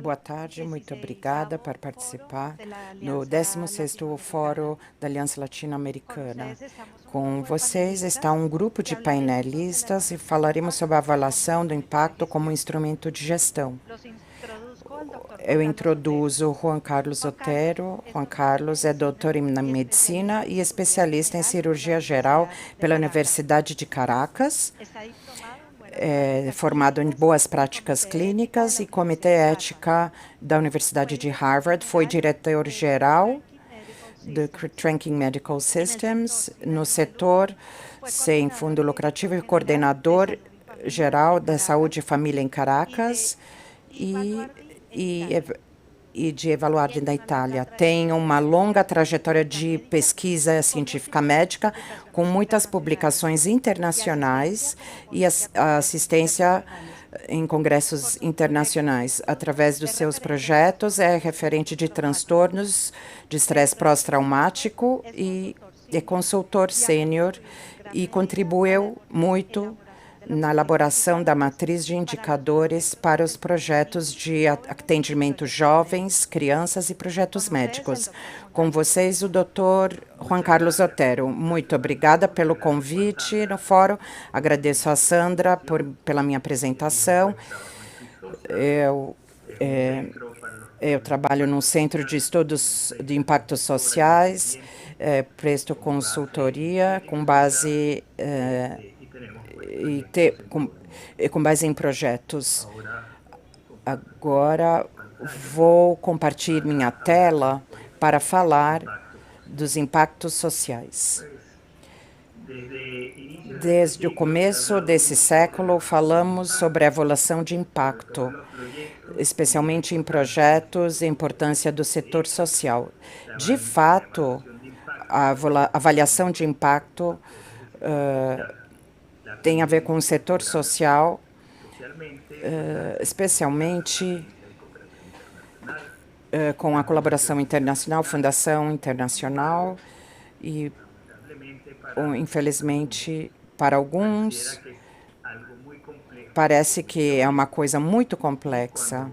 Boa tarde, muito obrigada por participar no 16º Fórum da Aliança Latino-Americana. Com vocês está um grupo de painelistas e falaremos sobre a avaliação do impacto como instrumento de gestão. Eu introduzo Juan Carlos Otero. Juan Carlos é doutor em medicina e especialista em cirurgia geral pela Universidade de Caracas. É formado em boas práticas clínicas e Comitê Ética da Universidade de Harvard. Foi diretor-geral do Tranking Medical Systems no setor sem fundo lucrativo e coordenador geral da Saúde e Família em Caracas e de Evaluare da Itália. Tem uma longa trajetória de pesquisa científica médica, com muitas publicações internacionais e assistência em congressos internacionais. Através dos seus projetos, é referente de transtornos de estresse pós-traumático e é consultor sênior e contribuiu muito na elaboração da matriz de indicadores para os projetos de atendimento jovens, crianças e projetos médicos. Com vocês, o Dr. Juan Carlos Otero. Muito obrigada pelo convite no fórum. Agradeço a Sandra pela minha apresentação. Eu trabalho num centro de estudos de impactos sociais, presto consultoria com base com base em projetos. Agora vou compartilhar minha tela para falar dos impactos sociais. Desde o começo desse século, falamos sobre a avaliação de impacto, especialmente em projetos e a importância do setor social. De fato, a avaliação de impacto tem a ver com o setor social, especialmente com a colaboração internacional, fundação internacional e, infelizmente, para alguns, parece que é uma coisa muito complexa.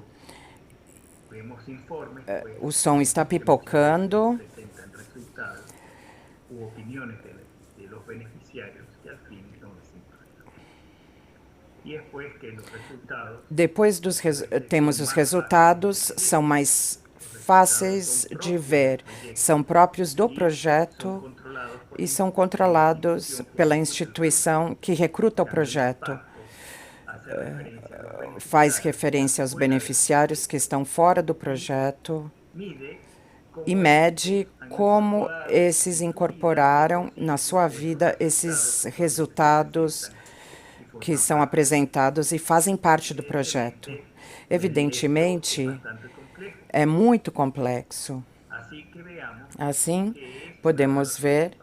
O som está pipocando. Depois temos os resultados, são mais fáceis de ver, são próprios do projeto e são controlados pela instituição que recruta o projeto. Faz referência aos beneficiários que estão fora do projeto e mede como esses incorporaram na sua vida esses resultados que são apresentados e fazem parte do projeto. Evidentemente, é muito complexo. Assim, vamos ver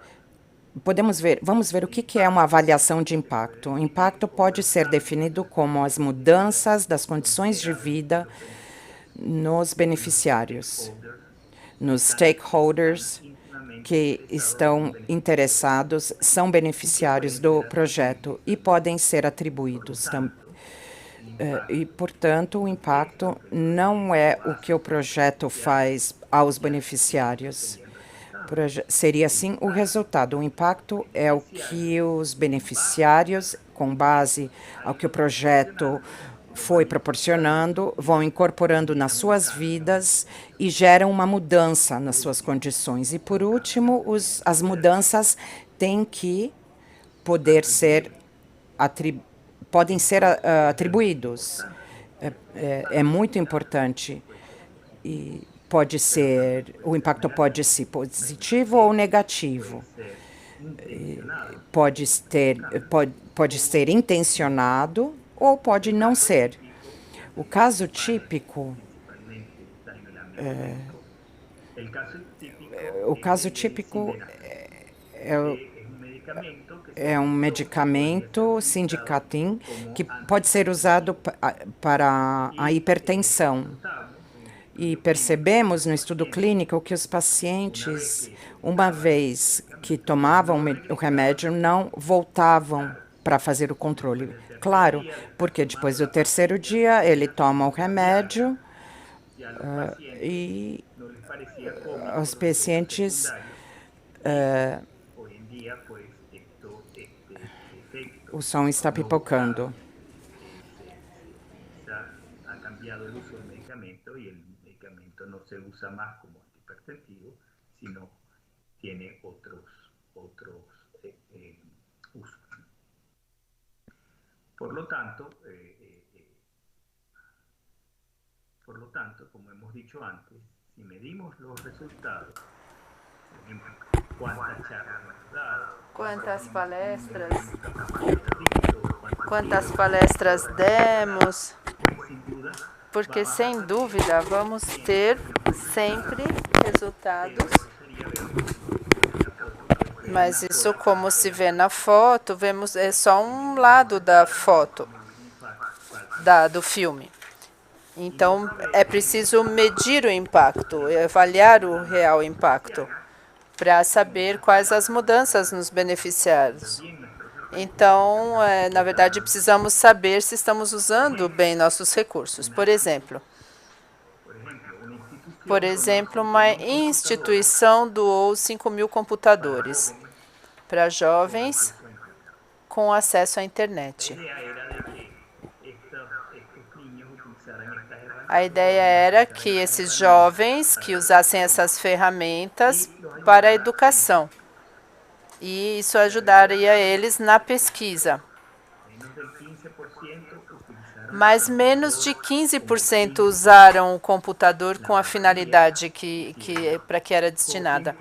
o que é uma avaliação de impacto. O impacto pode ser definido como as mudanças das condições de vida nos beneficiários, nos stakeholders que estão interessados, são beneficiários do projeto e podem ser atribuídos. E, portanto, o impacto não é o que o projeto faz aos beneficiários. Seria, sim, o resultado. O impacto é o que os beneficiários, com base ao que o projeto foi proporcionando, vão incorporando nas suas vidas e geram uma mudança nas suas condições. E, por último, as mudanças têm que podem ser atribuídos. É muito importante. E o impacto pode ser positivo ou negativo. Pode ser intencionado ou pode não ser. O caso típico é um medicamento, Sindicatin, que pode ser usado para a hipertensão. E percebemos no estudo clínico que os pacientes, uma vez que tomavam o remédio, não voltavam para fazer o controle. Claro, porque depois do terceiro dia ele toma o remédio e os pacientes o som está pipocando. Ha cambiado el uso del medicamento y el medicamento no se usa más como antihipertensivo, sino tiene otros usos. Por lo tanto, como hemos dicho antes, si medimos los resultados, por ejemplo, cuántas charlas hemos dado, Quantas palestras, quantas palestras demos, sin duda, porque sem dúvida vamos ter sempre resultados. Mas isso, como se vê na foto, vemos é só um lado da foto, do filme. Então, é preciso medir o impacto, avaliar o real impacto, para saber quais as mudanças nos beneficiários. Então, na verdade, precisamos saber se estamos usando bem nossos recursos. Por exemplo, uma instituição doou 5.000 computadores para jovens com acesso à internet. A ideia era que esses jovens que usassem essas ferramentas para a educação. E isso ajudaria eles na pesquisa. Mas menos de 15% usaram o computador com a finalidade para que era destinada.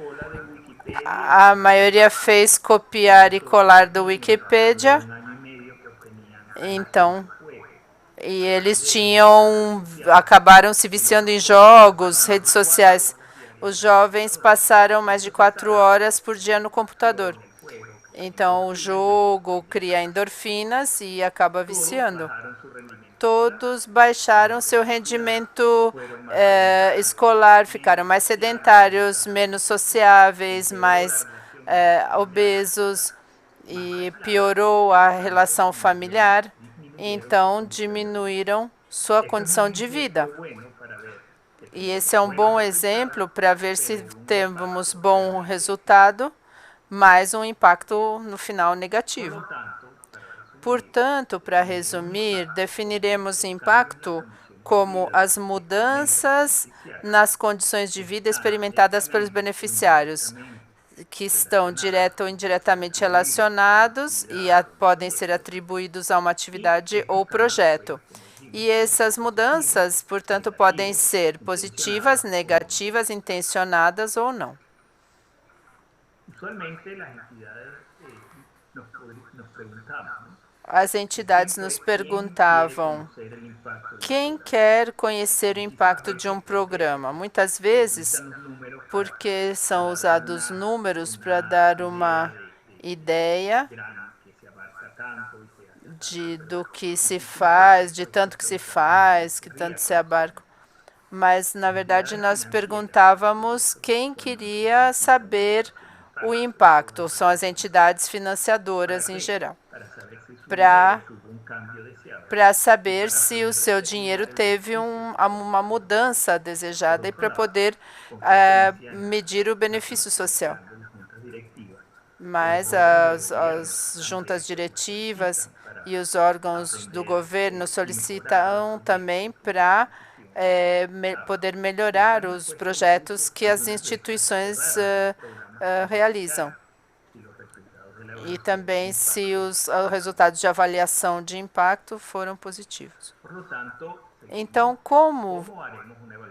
A maioria fez copiar e colar do Wikipedia. Então, e eles acabaram se viciando em jogos, redes sociais. Os jovens passaram mais de 4 horas por dia no computador. Então, o jogo cria endorfinas e acaba viciando. Todos baixaram seu rendimento escolar, ficaram mais sedentários, menos sociáveis, mais obesos, e piorou a relação familiar. Então, diminuíram sua condição de vida. E esse é um bom exemplo para ver se temos bom resultado, mas um impacto no final negativo. Portanto, para resumir, definiremos impacto como as mudanças nas condições de vida experimentadas pelos beneficiários, que estão direta ou indiretamente relacionados e podem ser atribuídos a uma atividade ou projeto. E essas mudanças, portanto, podem ser positivas, negativas, intencionadas ou não. As entidades nos perguntavam: quem quer conhecer o impacto de um programa? Muitas vezes, porque são usados números para dar uma ideia do que se faz, de tanto que se faz, que tanto se abarca. Mas, na verdade, nós perguntávamos quem queria saber o impacto. São as entidades financiadoras em geral. Para saber se o seu dinheiro teve uma mudança desejada e para poder medir o benefício social. Mas as juntas diretivas e os órgãos do governo solicitam também para poder melhorar os projetos que as instituições realizam. E também se os resultados de avaliação de impacto foram positivos. Então, como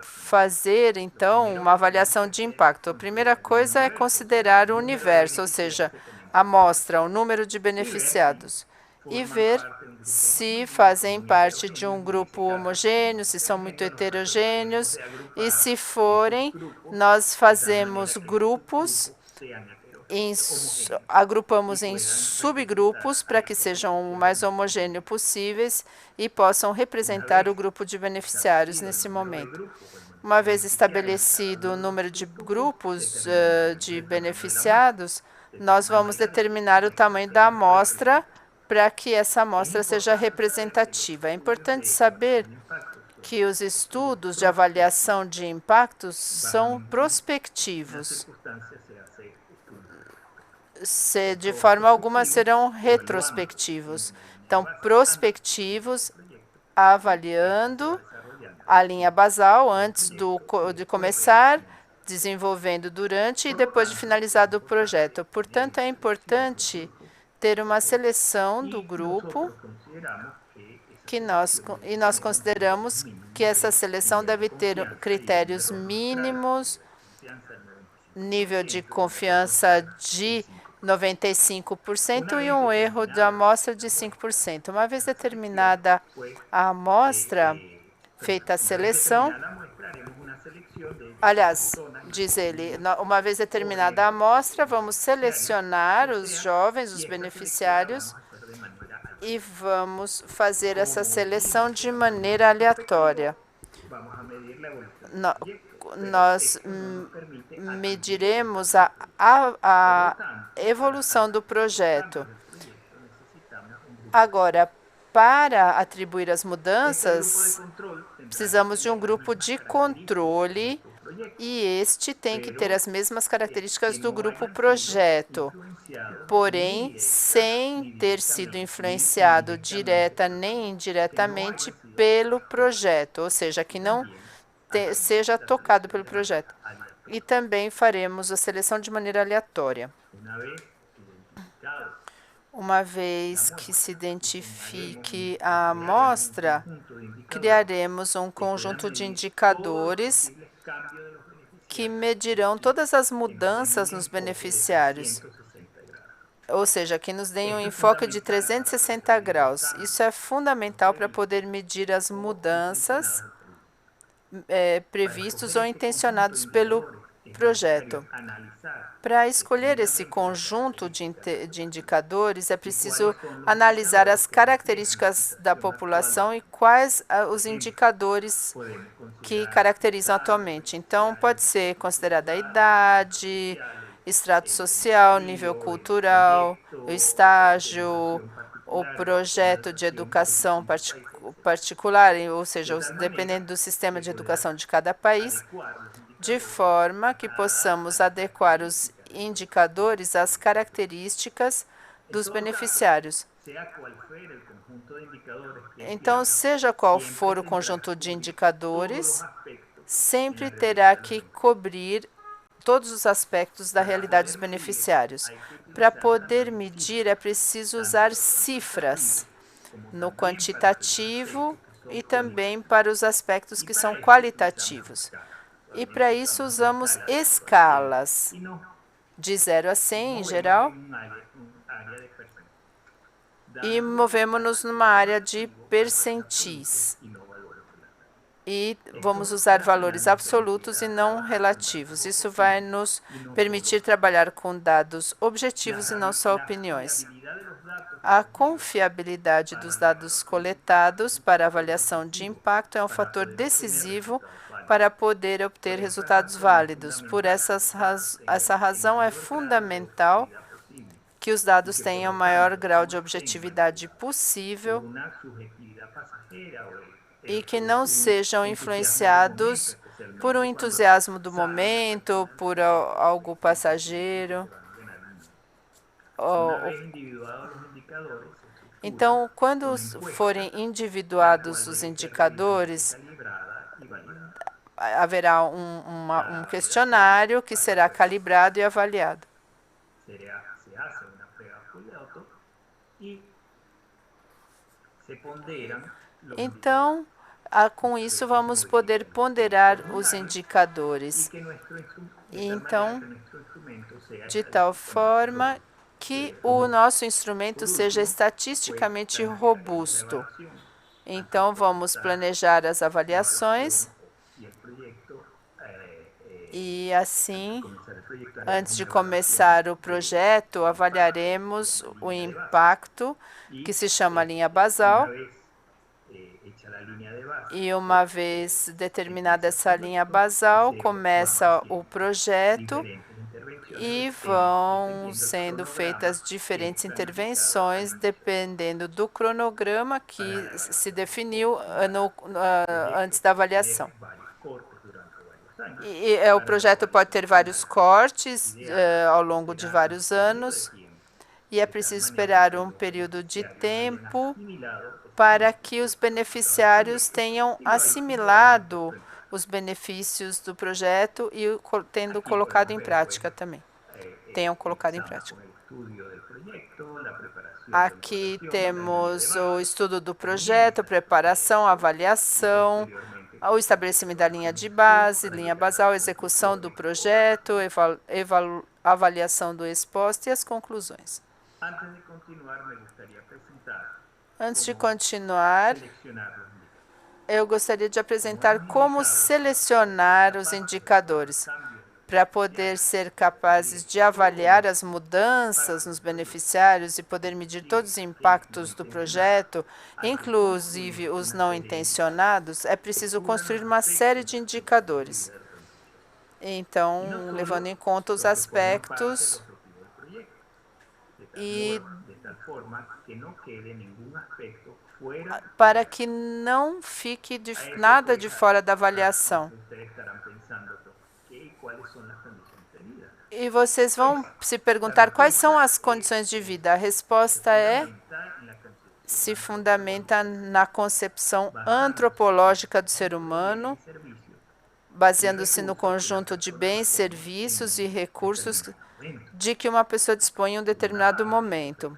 fazer, então, uma avaliação de impacto? A primeira coisa é considerar o universo, ou seja, a amostra, o número de beneficiados, e ver se fazem parte de um grupo homogêneo, se são muito heterogêneos, e se forem, nós fazemos grupos, agrupamos em subgrupos para que sejam o mais homogêneos possíveis e possam representar o grupo de beneficiários nesse momento. Uma vez estabelecido o número de grupos de beneficiados, nós vamos determinar o tamanho da amostra para que essa amostra seja representativa. É importante saber que os estudos de avaliação de impactos são prospectivos. De forma alguma serão retrospectivos. Então, prospectivos, avaliando a linha basal antes de começar, desenvolvendo durante e depois de finalizado o projeto. Portanto, é importante ter uma seleção do grupo e nós consideramos que essa seleção deve ter critérios mínimos, nível de confiança de 95% e um erro de amostra de 5%. Uma vez determinada a amostra, feita a seleção, aliás, diz ele, uma vez determinada a amostra, vamos selecionar os jovens, os beneficiários, e vamos fazer essa seleção de maneira aleatória. Nós mediremos a evolução do projeto. Agora, para atribuir as mudanças, precisamos de um grupo de controle e este tem que ter as mesmas características do grupo projeto, porém, sem ter sido influenciado direta nem indiretamente pelo projeto, ou seja, que não seja tocado pelo projeto. E também faremos a seleção de maneira aleatória. Uma vez que se identifique a amostra, criaremos um conjunto de indicadores que medirão todas as mudanças nos beneficiários, ou seja, que nos deem um enfoque de 360 graus. Isso é fundamental para poder medir as mudanças previstos ou intencionados pelo projeto. Para escolher esse conjunto de indicadores, é preciso analisar as características da população e quais os indicadores que caracterizam atualmente. Então, pode ser considerada a idade, extrato social, nível cultural, o estágio, o projeto de educação particular, ou seja, dependendo do sistema de educação de cada país, de forma que possamos adequar os indicadores às características dos beneficiários. Então, seja qual for o conjunto de indicadores, sempre terá que cobrir todos os aspectos da realidade dos beneficiários. Para poder medir, é preciso usar cifras no quantitativo e também para os aspectos que são qualitativos. E para isso usamos escalas, de 0 a 100 em geral, e movemos-nos numa área de percentis. E vamos usar valores absolutos e não relativos. Isso vai nos permitir trabalhar com dados objetivos e não só opiniões. A confiabilidade dos dados coletados para avaliação de impacto é um fator decisivo para poder obter resultados válidos. Por essa razão, é fundamental que os dados tenham o maior grau de objetividade possível e que não sejam influenciados por um entusiasmo do momento, por algo passageiro. Então, quando forem individuados os indicadores, haverá um questionário que será calibrado e avaliado. Então, com isso, vamos poder ponderar os indicadores. Então, de tal forma que o nosso instrumento seja estatisticamente robusto. Então, vamos planejar as avaliações e, assim, antes de começar o projeto, avaliaremos o impacto, que se chama linha basal. E uma vez determinada essa linha basal, começa o projeto e vão sendo feitas diferentes intervenções dependendo do cronograma que se definiu antes da avaliação. O projeto pode ter vários cortes ao longo de vários anos e é preciso esperar um período de tempo para que os beneficiários tenham assimilado os benefícios do projeto e tendo colocado em prática também. Tenham colocado em prática. Aqui temos o estudo do projeto, a preparação, a avaliação, o estabelecimento da linha de base, linha basal, execução do projeto, avaliação do exposto e as conclusões. Antes de continuar, eu gostaria de apresentar como selecionar os indicadores para poder ser capazes de avaliar as mudanças nos beneficiários e poder medir todos os impactos do projeto, inclusive os não intencionados. É preciso construir uma série de indicadores. Então, levando em conta os aspectos e para que não fique nada de fora da avaliação. E vocês vão se perguntar quais são as condições de vida. A resposta se fundamenta na concepção antropológica do ser humano, baseando-se no conjunto de bens, serviços e recursos de que uma pessoa dispõe em um determinado momento.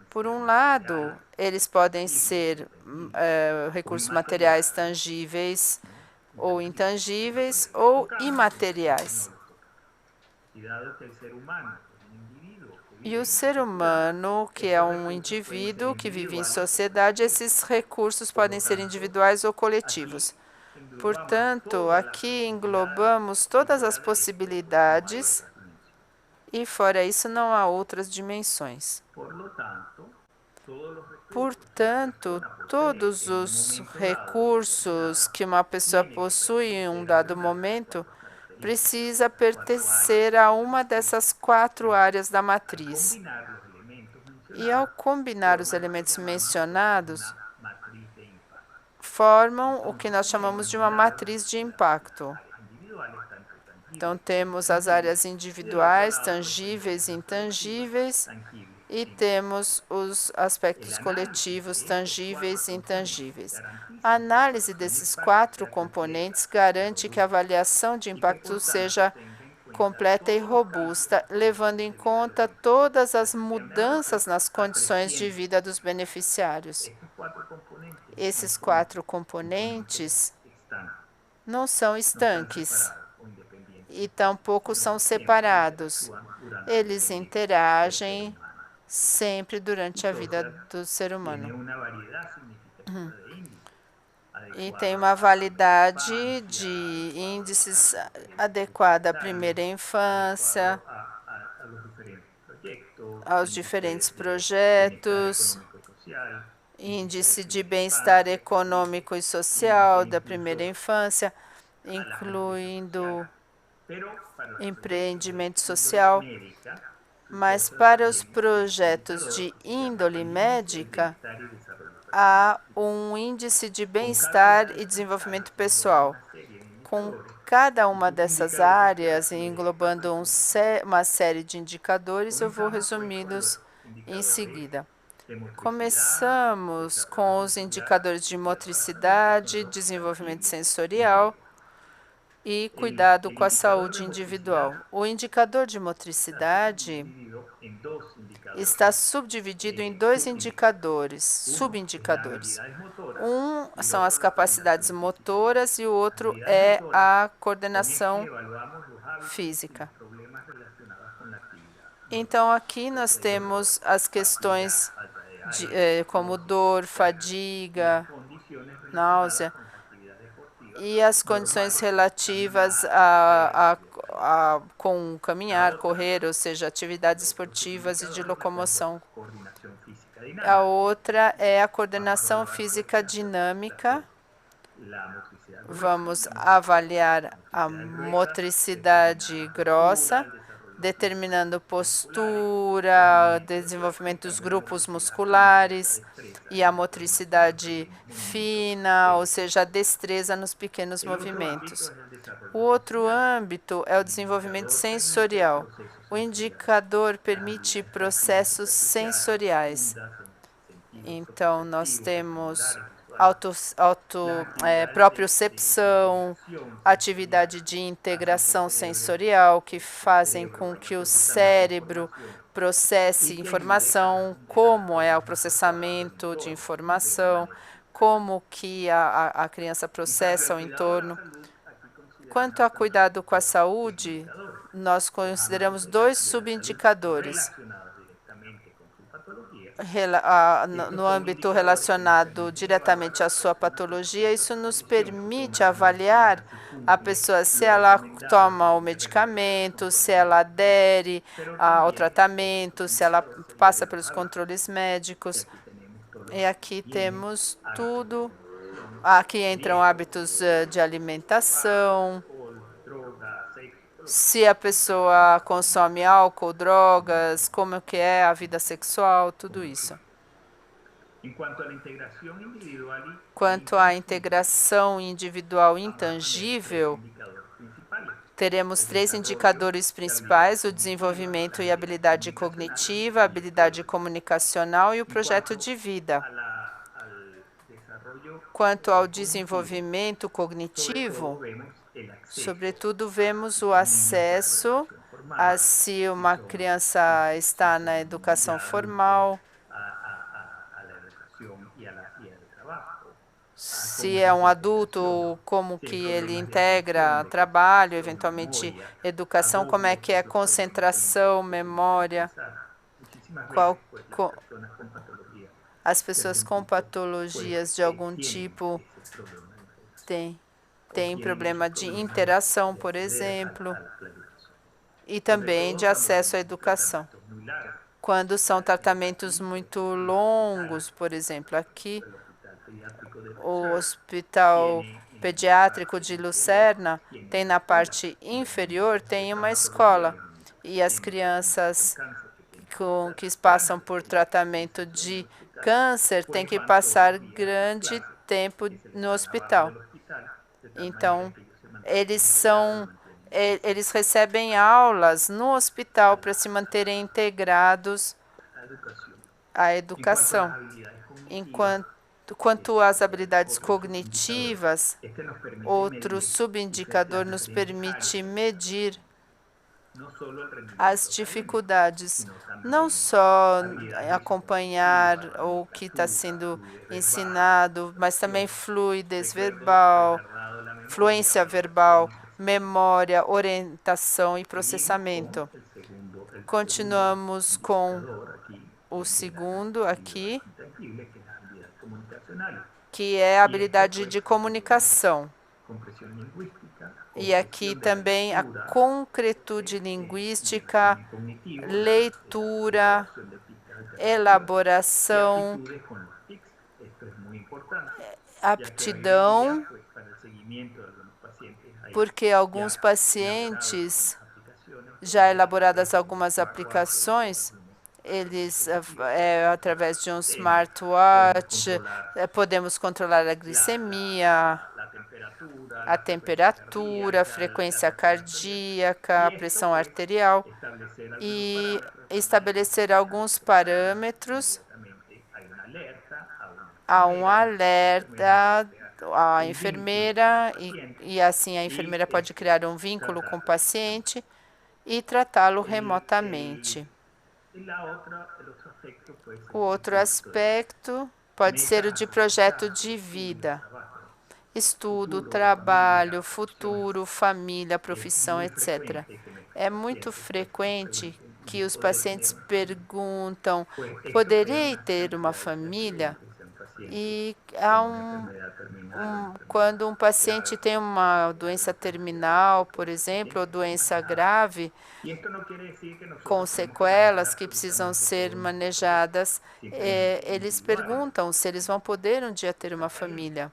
Por um lado, eles podem ser recursos materiais tangíveis ou intangíveis ou imateriais. E o ser humano, que é um indivíduo que vive em sociedade, esses recursos podem ser individuais ou coletivos. Portanto, aqui englobamos todas as possibilidades e, fora isso, não há outras dimensões. Portanto, todos os recursos que uma pessoa possui em um dado momento precisa pertencer a uma dessas 4 áreas da matriz. E ao combinar os elementos mencionados, formam o que nós chamamos de uma matriz de impacto. Então, temos as áreas individuais, tangíveis e intangíveis, e temos os aspectos coletivos, tangíveis e intangíveis. A análise desses 4 componentes garante que a avaliação de impacto seja completa e robusta, levando em conta todas as mudanças nas condições de vida dos beneficiários. Esses 4 componentes não são estanques e tampouco são separados. Eles interagem sempre durante a vida do ser humano. E tem uma validade de índices adequada à primeira infância, aos diferentes projetos, índice de bem-estar econômico e social da primeira infância, incluindo empreendimento social. Mas para os projetos de índole médica, há um índice de bem-estar e desenvolvimento pessoal. Com cada uma dessas áreas, englobando uma série de indicadores, eu vou resumi-los em seguida. Começamos com os indicadores de motricidade, desenvolvimento sensorial e cuidado com a saúde individual. O indicador de motricidade está subdividido em 2 indicadores, subindicadores. Um são as capacidades motoras e o outro é a coordenação física. Então, aqui nós temos as questões como dor, fadiga, náusea, e as condições relativas com caminhar, correr, ou seja, atividades esportivas e de locomoção. A outra é a coordenação física dinâmica. Vamos avaliar a motricidade grossa, determinando postura, desenvolvimento dos grupos musculares e a motricidade fina, ou seja, a destreza nos pequenos movimentos. O outro âmbito é o desenvolvimento sensorial. O indicador permite processos sensoriais. Então, nós temos propriocepção, atividade de integração sensorial, que fazem com que o cérebro processe informação, como é o processamento de informação, como que a criança processa o entorno. Quanto a cuidado com a saúde, nós consideramos 2 subindicadores. No âmbito relacionado diretamente à sua patologia, isso nos permite avaliar a pessoa se ela toma o medicamento, se ela adere ao tratamento, se ela passa pelos controles médicos. E aqui temos tudo. Aqui entram hábitos de alimentação, se a pessoa consome álcool, drogas, como que é a vida sexual, tudo isso. Quanto à integração individual intangível, teremos 3 indicadores principais: o desenvolvimento e habilidade cognitiva, a habilidade comunicacional e o projeto de vida. Quanto ao desenvolvimento cognitivo, sobretudo, vemos o acesso a se uma criança está na educação formal, se é um adulto, como que ele integra trabalho, eventualmente educação, como é que é concentração, memória, as pessoas com patologias de algum tipo têm problema de interação, por exemplo, e também de acesso à educação. Quando são tratamentos muito longos, por exemplo, aqui, o Hospital Pediátrico de Lucerna tem na parte inferior, tem uma escola, e as crianças que passam por tratamento de câncer têm que passar grande tempo no hospital. Então, eles recebem aulas no hospital para se manterem integrados à educação. Quanto às habilidades cognitivas, outro subindicador nos permite medir as dificuldades, não só acompanhar o que está sendo ensinado, mas também fluidez verbal, fluência verbal, memória, orientação e processamento. Continuamos com o segundo aqui, que é a habilidade de comunicação. E aqui também a concretude linguística, leitura, elaboração, aptidão, porque alguns pacientes, já elaboradas algumas aplicações, eles, através de um smartwatch, podemos controlar a glicemia, a temperatura, a frequência cardíaca, a pressão arterial e estabelecer alguns parâmetros. Há um alerta à enfermeira e assim a enfermeira pode criar um vínculo com o paciente e tratá-lo remotamente. O outro aspecto pode ser o de projeto de vida. Estudo, trabalho, futuro, família, profissão, etc. É muito frequente que os pacientes perguntam: poderei ter uma família? E quando um paciente tem uma doença terminal, por exemplo, ou doença grave, com sequelas que precisam ser manejadas, eles perguntam se eles vão poder um dia ter uma família.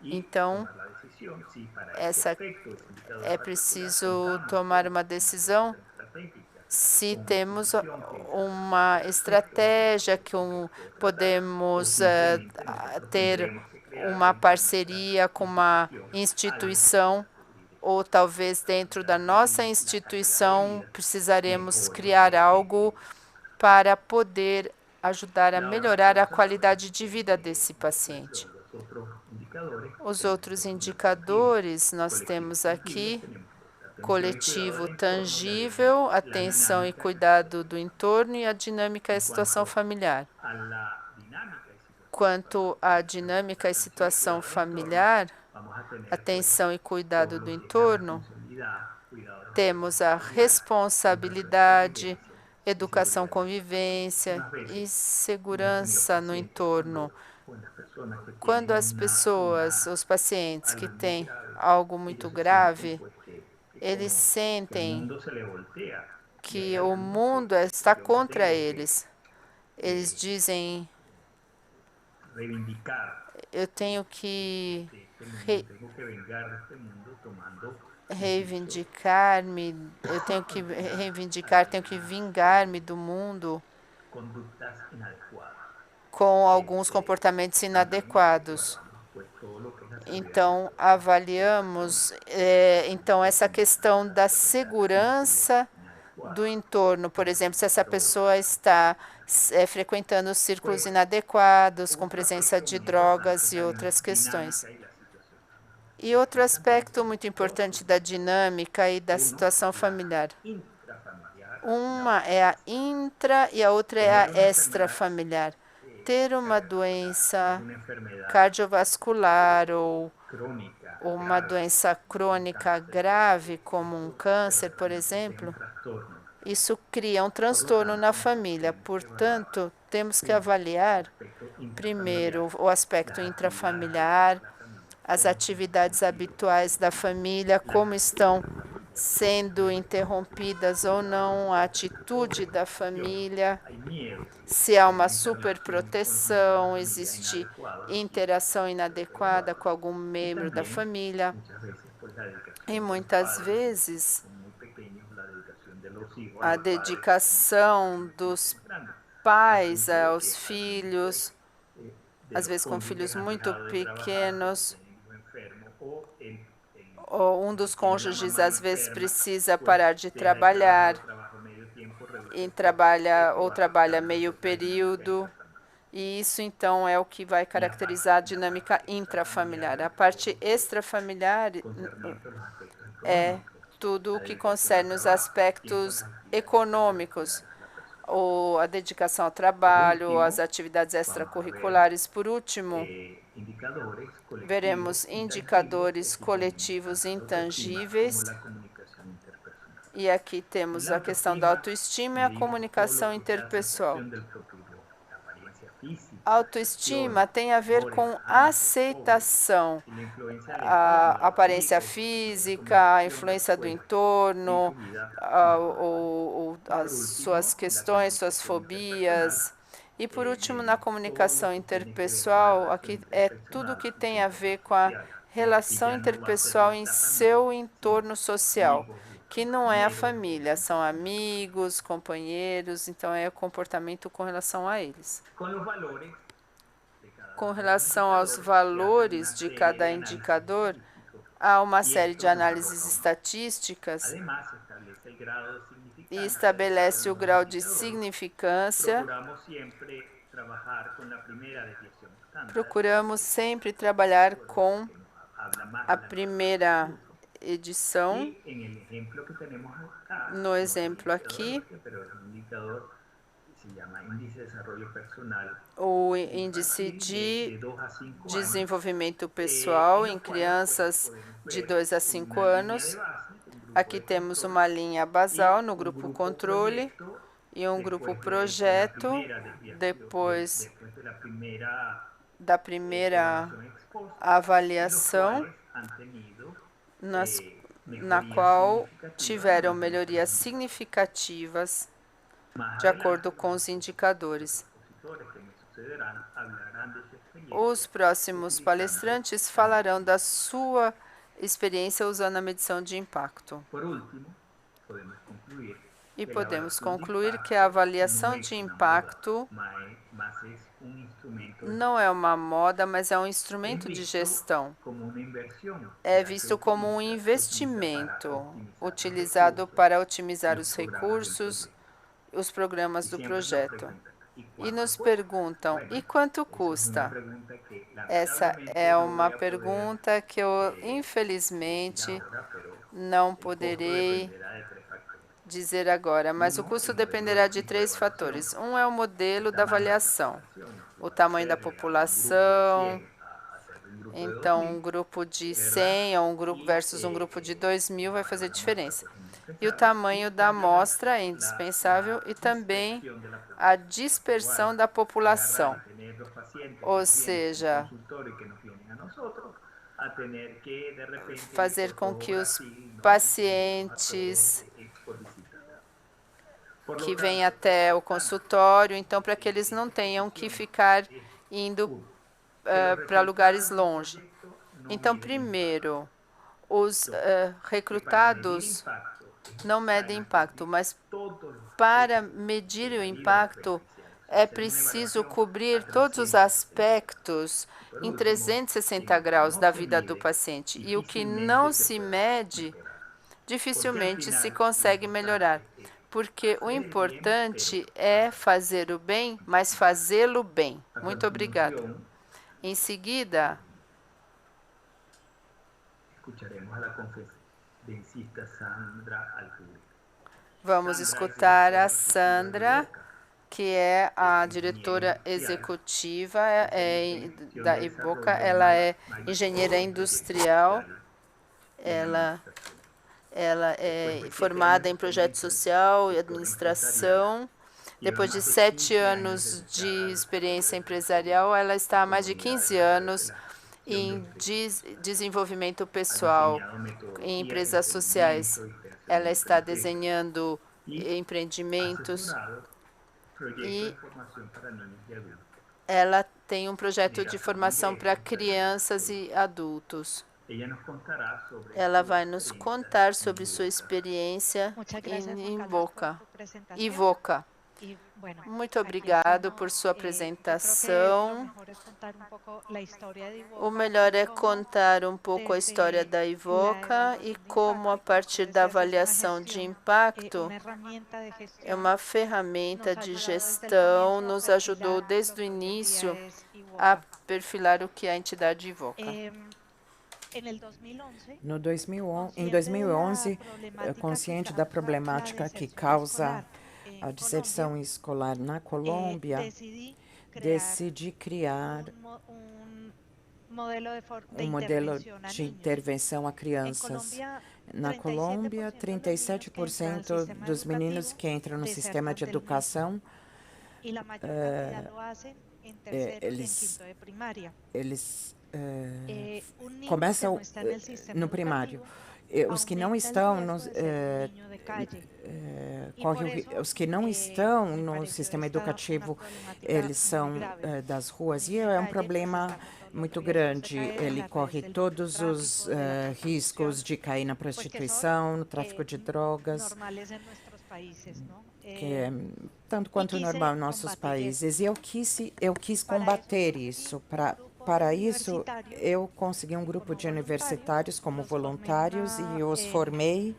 Então, é preciso tomar uma decisão se temos uma estratégia que podemos ter uma parceria com uma instituição, ou talvez dentro da nossa instituição precisaremos criar algo para poder ajudar a melhorar a qualidade de vida desse paciente. Os outros indicadores nós temos aqui: coletivo tangível, atenção e cuidado do entorno e a dinâmica e a situação familiar. Quanto à dinâmica e situação familiar, atenção e cuidado do entorno, temos a responsabilidade, educação, convivência e segurança no entorno. Quando as pessoas, os pacientes que têm algo muito grave, eles sentem que o mundo está contra eles. Eles dizem: eu tenho que reivindicar-me, tenho que vingar-me do mundo com alguns comportamentos inadequados. Então, avaliamos essa questão da segurança do entorno. Por exemplo, se essa pessoa está frequentando círculos inadequados, com presença de drogas e outras questões. E outro aspecto muito importante da dinâmica e da situação familiar. Uma é a intra e a outra é a extrafamiliar. Ter uma doença cardiovascular ou uma doença crônica grave, como um câncer, por exemplo, isso cria um transtorno na família. Portanto, temos que avaliar, primeiro, o aspecto intrafamiliar, as atividades habituais da família, como estão sendo interrompidas ou não, a atitude da família, se há uma superproteção, existe interação inadequada com algum membro da família. E muitas vezes a dedicação dos pais aos filhos, às vezes com filhos muito pequenos, ou um dos cônjuges às vezes precisa parar de trabalhar e trabalha meio período, e isso então é o que vai caracterizar a dinâmica intrafamiliar. A parte extrafamiliar é tudo o que concerne os aspectos econômicos, ou a dedicação ao trabalho, as atividades extracurriculares. Por último, veremos indicadores coletivos intangíveis. E aqui temos a questão da autoestima e a comunicação interpessoal. A autoestima tem a ver com aceitação, a aparência física, a influência do entorno, as suas questões, suas fobias. E, por último, na comunicação interpessoal, aqui é tudo que tem a ver com a relação interpessoal em seu entorno social, que não é a família, são amigos, companheiros, então é o comportamento com relação a eles. Com relação aos valores de cada indicador, há uma série de análises estatísticas e estabelece o grau de significância. Procuramos sempre trabalhar com a primeira edição. No exemplo aqui, o índice de desenvolvimento pessoal em crianças de 2 a 5 anos. Aqui temos uma linha basal no grupo controle e um grupo projeto. Depois da primeira avaliação, na qual tiveram melhorias significativas de acordo com os indicadores. Os próximos palestrantes falarão da sua experiência usando a medição de impacto. E podemos concluir que a avaliação de impacto não é uma moda, mas é um instrumento de gestão. É visto como um investimento utilizado para otimizar os recursos, os programas do projeto. E nos perguntam, e quanto custa? Essa é uma pergunta que eu, infelizmente, não poderei dizer agora, mas o custo dependerá de 3 fatores. Um é o modelo da avaliação, o tamanho da população, então um grupo de 100 ou um grupo versus um grupo de 2.000 vai fazer diferença. E o tamanho da amostra é indispensável e também a dispersão da população, ou seja, fazer com que os pacientes que vêm até o consultório, então, para que eles não tenham que ficar indo para lugares longe. Então, primeiro, os recrutados não medem impacto, mas para medir o impacto é preciso cobrir todos os aspectos em 360 graus da vida do paciente. E o que não se mede, dificilmente se consegue melhorar. Porque o importante é fazer o bem, mas fazê-lo bem. Muito obrigada. Em seguida, vamos escutar a Sandra, que é a diretora executiva da Iboca. Ela é engenheira industrial. Ela é formada em projeto social e administração. Depois de 7 anos de experiência empresarial, ela está há mais de 15 anos em desenvolvimento pessoal em empresas sociais. Ela está desenhando empreendimentos e ela tem um projeto de formação para crianças e adultos. Ela vai nos contar sobre sua experiência em Ivoca. Muito obrigado por sua apresentação. O melhor é contar um pouco a história da Ivoca e como, a partir da avaliação de impacto, é uma ferramenta de gestão, nos ajudou desde o início a perfilar o que é a entidade Ivoca. Em 2011, consciente da problemática que causa a deserção escolar na Colômbia, decidi criar um modelo de intervenção a crianças. Na Colômbia, 37% dos meninos que entram no sistema de educação, eles começam no primário. Os que não estão os que não estão no sistema educativo, eles são das ruas, e é um problema muito grande. Ele corre todos os riscos de cair na prostituição, no tráfico de drogas, que é tanto quanto normal em nossos países. E eu quis combater isso. Para isso, eu consegui um grupo de universitários como voluntários e os formei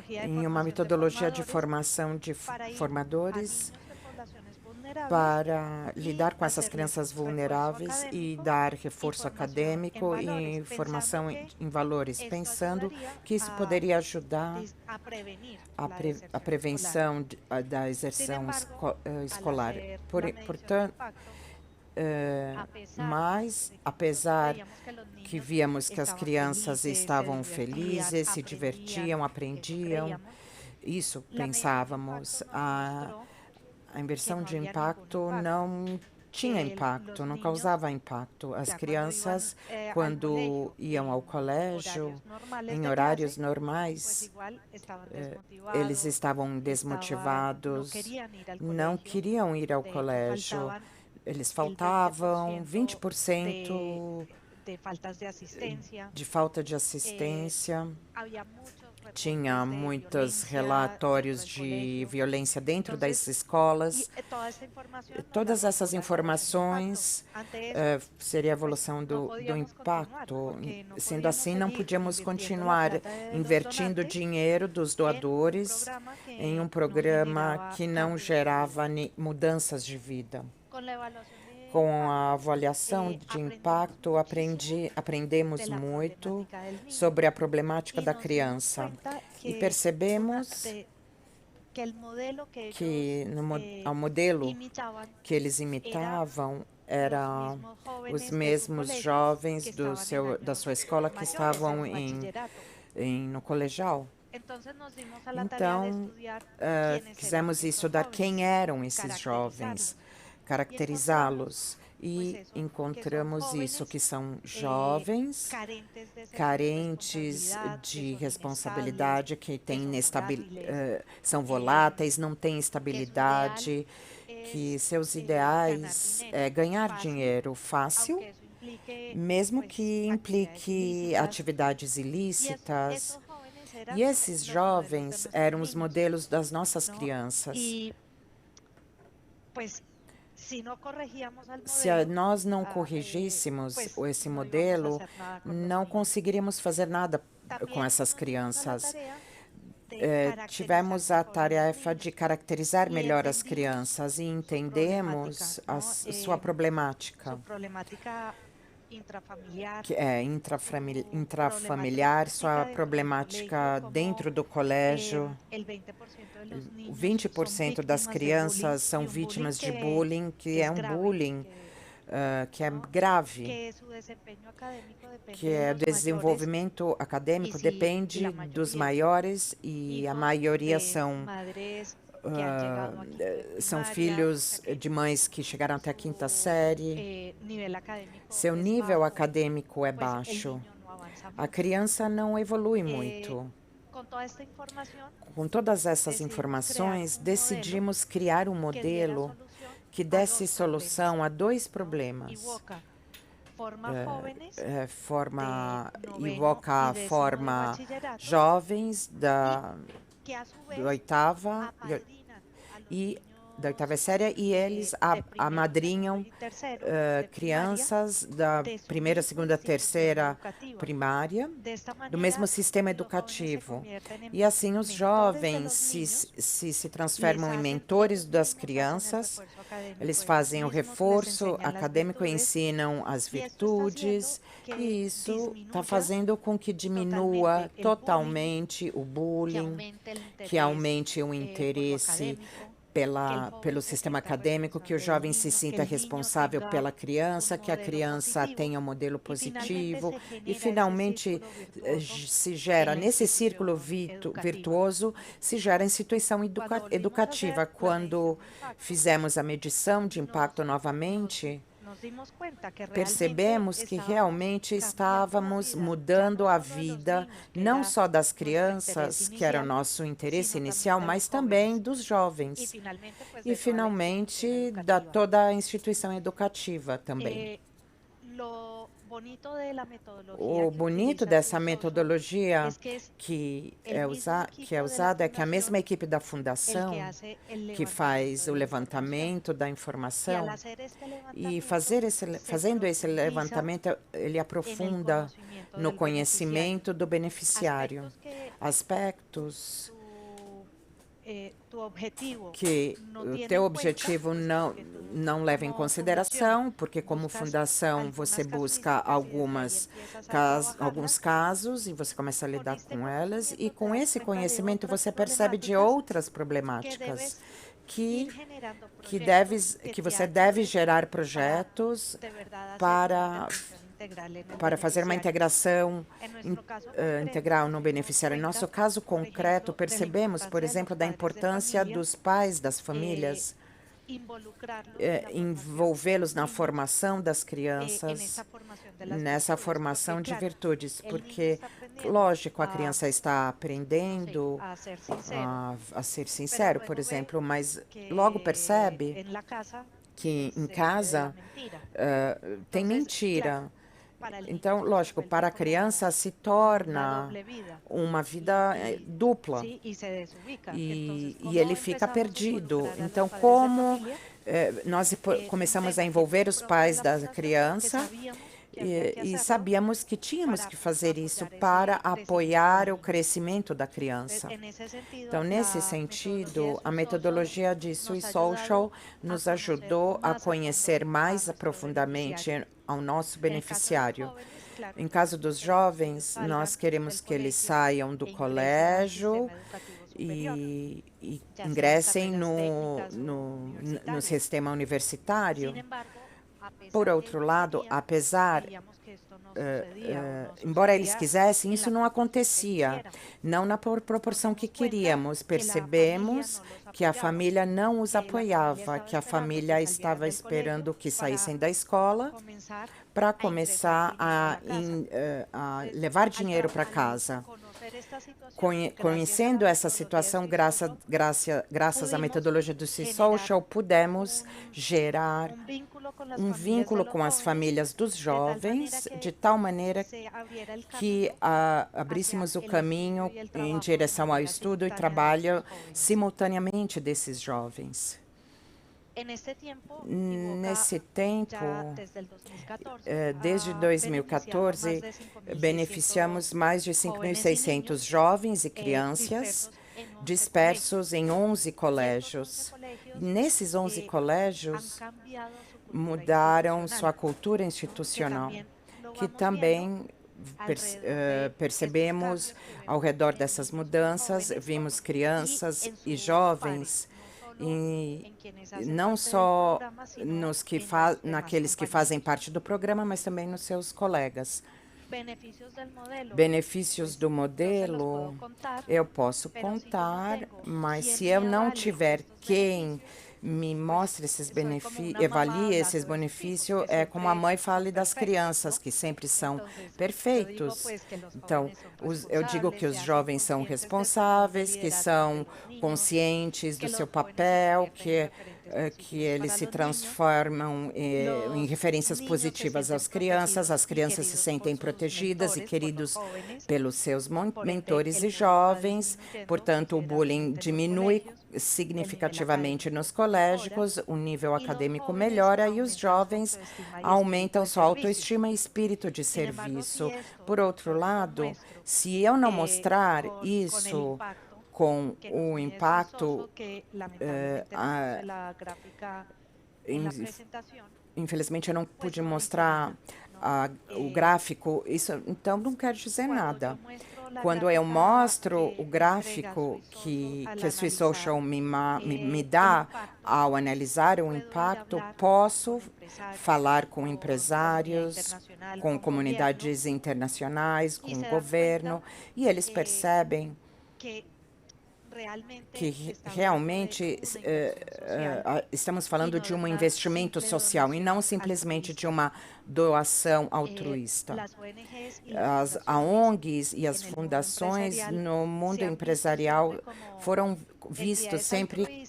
em uma metodologia de formação de formadores para lidar com essas crianças vulneráveis e dar reforço acadêmico e formação em valores, pensando que isso poderia ajudar a prevenção da deserção escolar. Portanto, mas, apesar que víamos que as crianças estavam felizes, se divertiam, aprendiam, isso pensávamos. A inversão de impacto não tinha impacto, não causava impacto. As crianças, quando iam ao colégio, em horários normais, eles estavam desmotivados, não queriam ir ao colégio. Eles faltavam 20% de falta de assistência. tinha muitos relatórios de violência dentro das escolas. Todas essas informações seria a evolução do impacto. Sendo assim, não podíamos continuar investindo dinheiro dos doadores em um programa que não gerava mudanças de vida. Com a avaliação de impacto, aprendemos muito sobre a problemática da criança e percebemos que o modelo que eles imitavam era os mesmos jovens da sua escola que estavam no colegial. Então, quisemos estudar quem eram esses jovens, caracterizá-los, e encontramos isso, que são jovens carentes de responsabilidade, que são voláteis, não têm estabilidade, que seus ideais é ganhar dinheiro fácil, mesmo que implique atividades ilícitas. E esses jovens eram os modelos das nossas crianças. Se nós não corrigíssemos esse modelo, não conseguiríamos fazer nada com essas crianças. Tivemos a tarefa de caracterizar melhor as crianças e entendemos sua problemática, que é intrafamiliar, sua problemática dentro do colégio. 20% das crianças são vítimas de bullying, que é um bullying que é grave, que é o desenvolvimento acadêmico depende dos maiores e a maioria são filhos de mães que chegaram até a quinta série. Seu nível acadêmico é baixo. A criança não evolui muito. Com todas essas informações, decidimos criar um modelo que desse solução a dois problemas. Forma jovens da oitava série e eles amadrinham crianças da primeira, segunda, terceira primária do mesmo sistema educativo. E assim os jovens se transformam em mentores das crianças, eles fazem o reforço acadêmico e ensinam as virtudes, e isso está fazendo com que diminua totalmente o bullying, que aumente o interesse pelo sistema acadêmico, que o jovem se sinta responsável pela criança, que a criança tenha um modelo positivo e, finalmente, se gera, nesse círculo virtuoso, se gera instituição educativa. Quando fizemos a medição de impacto novamente, percebemos que realmente estávamos mudando a vida, não só das crianças, que era o nosso interesse inicial, mas também dos jovens. E, finalmente, da toda a instituição educativa também. O bonito dessa metodologia que é usada é que a mesma equipe da fundação que faz o levantamento da informação e fazendo esse levantamento, ele aprofunda no conhecimento do beneficiário aspectos que o teu objetivo não leva em consideração, porque como fundação você busca alguns casos e você começa a lidar com elas, e com esse conhecimento você percebe de outras problemáticas que você deve gerar projetos para fazer uma integração integral no beneficiário. Em nosso caso concreto, percebemos, por exemplo, da importância dos pais, das famílias, envolvê-los na formação das crianças, nessa formação de virtudes, porque, lógico, a criança está aprendendo a ser sincero, por exemplo, mas logo percebe que em casa tem mentira. Então, lógico, para a criança se torna uma vida dupla e ele fica perdido. Então, como nós começamos a envolver os pais da criança e sabíamos que tínhamos que fazer isso para apoiar o crescimento da criança. Então, nesse sentido, a metodologia de Sui Social nos ajudou a conhecer mais profundamente ao nosso beneficiário. Em caso dos jovens, nós queremos que eles saiam do colégio e ingressem no sistema universitário. Por outro lado, embora eles quisessem, isso não acontecia, não na proporção que queríamos. Percebemos que a família não os apoiava, que a família estava esperando que saíssem da escola para começar a levar dinheiro para casa. Conhecendo essa situação, graças à metodologia do Sui Social, pudemos gerar um vínculo com as famílias dos jovens, de tal maneira que abríssemos o caminho em direção ao estudo e trabalho simultaneamente desses jovens. Nesse tempo, desde 2014, beneficiamos mais de 5.600 jovens e crianças dispersos em 11 colégios. Nesses 11 colégios, mudaram sua cultura institucional, que também percebemos ao redor dessas mudanças, vimos crianças e jovens, e não só naqueles que fazem parte do programa, mas também nos seus colegas. Benefícios do modelo, eu posso contar, mas se eu não tiver quem me mostre esses benefícios, avalie esses benefícios, é como a mãe fala das crianças, que sempre são perfeitos. Então, eu digo que os jovens são responsáveis, que são conscientes do seu papel, que eles se transformam em referências positivas às crianças, as crianças se sentem protegidas e queridos pelos seus mentores e jovens, portanto, o bullying diminui significativamente nos colégios, o nível acadêmico melhora e os jovens aumentam sua autoestima e espírito de serviço. Por outro lado, se eu não mostrar isso com o impacto, infelizmente eu não pude mostrar o gráfico, isso então não quer dizer nada. Quando eu mostro o gráfico que a Sui Social me dá ao analisar o impacto, posso falar com empresários, com comunidades internacionais, com o governo, e eles percebem que realmente estamos falando de um investimento social e não simplesmente de uma doação altruísta. As ONGs e as fundações no mundo empresarial foram vistos sempre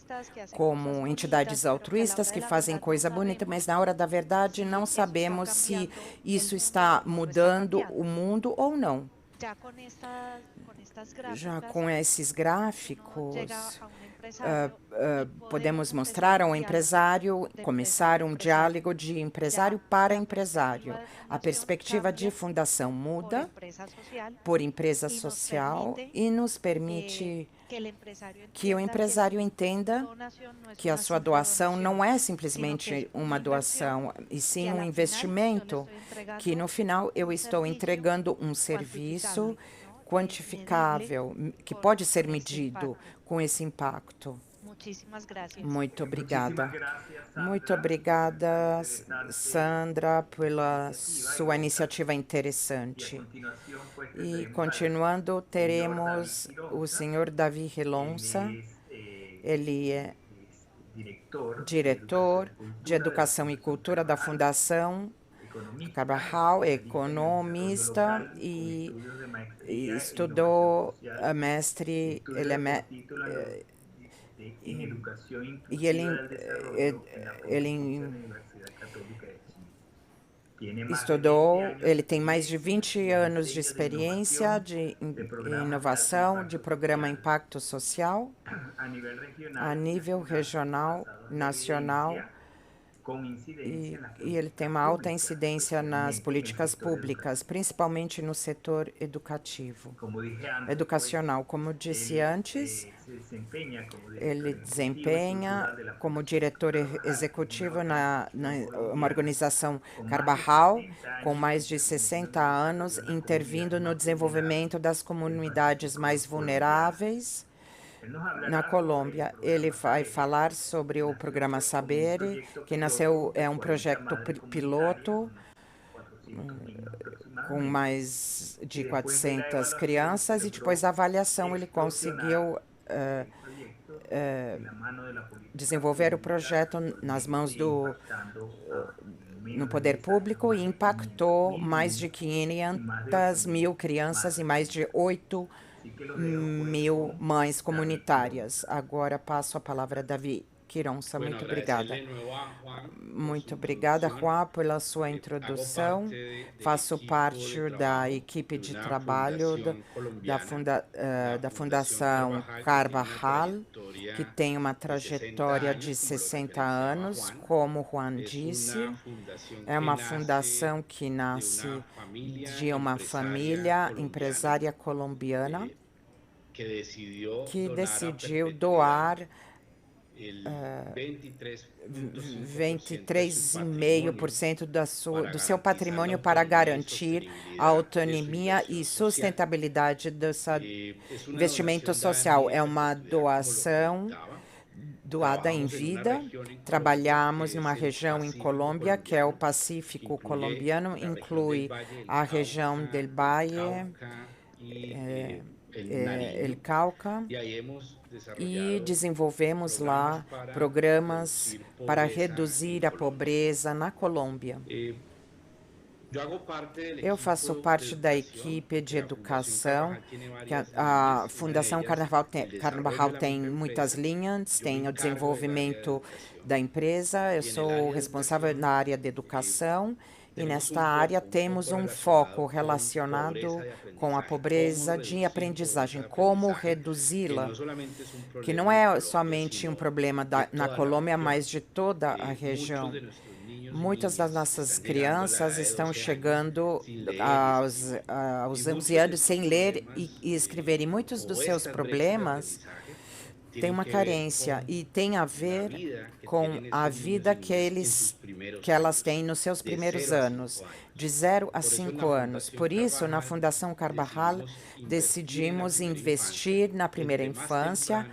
como entidades altruístas que fazem coisa bonita, mas na hora da verdade não sabemos se isso está mudando o mundo ou não. Já com esses gráficos, podemos mostrar ao empresário, começar um diálogo de empresário para empresário. A perspectiva de fundação muda por empresa social e nos permite que o empresário entenda que a sua doação não é simplesmente uma doação, e sim um investimento, que no final eu estou entregando um serviço quantificável, que pode ser medido com esse impacto. Muito obrigada. Muito obrigada, Sandra, pela sua iniciativa interessante. E, continuando, teremos o senhor Davi Relonça. Ele é diretor de Educação e Cultura da Fundação Carvajal, economista e estudou a mestre, estudou, ele tem mais de 20 anos de experiência de inovação, de programa Impacto Social, a nível regional, nacional, e ele tem uma alta incidência nas políticas públicas, principalmente no setor educacional. Como disse antes, ele desempenha como diretor executivo uma organização Carbajal, com mais de 60 anos, intervindo no desenvolvimento das comunidades mais vulneráveis na Colômbia. Ele vai falar sobre o programa Saber, que nasceu, é um projeto piloto com mais de 400 crianças, e depois da avaliação ele conseguiu desenvolver o projeto nas mãos no poder público e impactou mais de 500.000 crianças e mais de 8.000 mães comunitárias. Agora passo a palavra a Davi Quironza. Muito obrigada. Muito obrigada, Juan, pela sua introdução. Faço parte da equipe de trabalho da Fundação Carbajal, que tem uma trajetória de 60 anos, como Juan disse. É uma fundação que nasce de uma família empresária colombiana que decidiu doar 23,5% do seu patrimônio para garantir a autonomia e sustentabilidade desse investimento social. É uma doação doada em vida. Trabalhamos numa região em Colômbia, que é o Pacífico colombiano, inclui a região del Valle, El Cauca, e desenvolvemos lá programas para reduzir a pobreza na Colômbia. Eu faço parte da equipe de educação, que a Fundação Carbajal tem muitas linhas, tem o desenvolvimento da empresa, eu sou responsável na área de educação, e nesta área temos um foco relacionado com a pobreza de aprendizagem, como reduzi-la, que não é somente um problema na Colômbia, mas de toda a região. Muitas das nossas crianças estão chegando aos 11 anos sem ler e escrever, e muitos dos seus problemas têm uma carência e tem a ver com a vida que elas têm nos seus primeiros anos, de 0 a 5 anos. Por isso, na Fundação Carbajal, decidimos investir na primeira infância.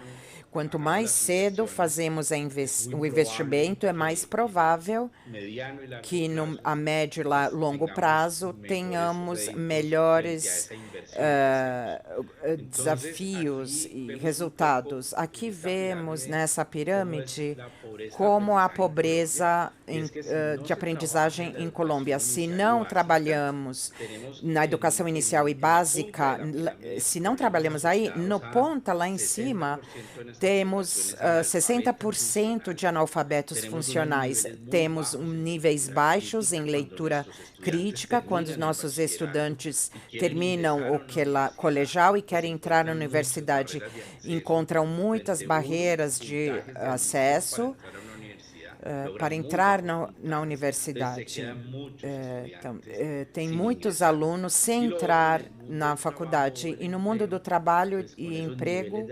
Quanto mais cedo fazemos o investimento, é mais provável que a médio e longo prazo tenhamos melhores desafios e resultados. Aqui vemos nessa pirâmide como a pobreza de aprendizagem em Colômbia. Se não trabalhamos na educação inicial e básica, se não trabalhamos aí, no ponta lá em cima, temos 60% de analfabetos funcionais. Temos níveis baixos em leitura crítica, quando os nossos estudantes terminam o colegial e querem entrar na universidade. Encontram muitas barreiras de acesso para entrar na universidade. Tem muitos alunos sem entrar na faculdade. E no mundo do trabalho e emprego,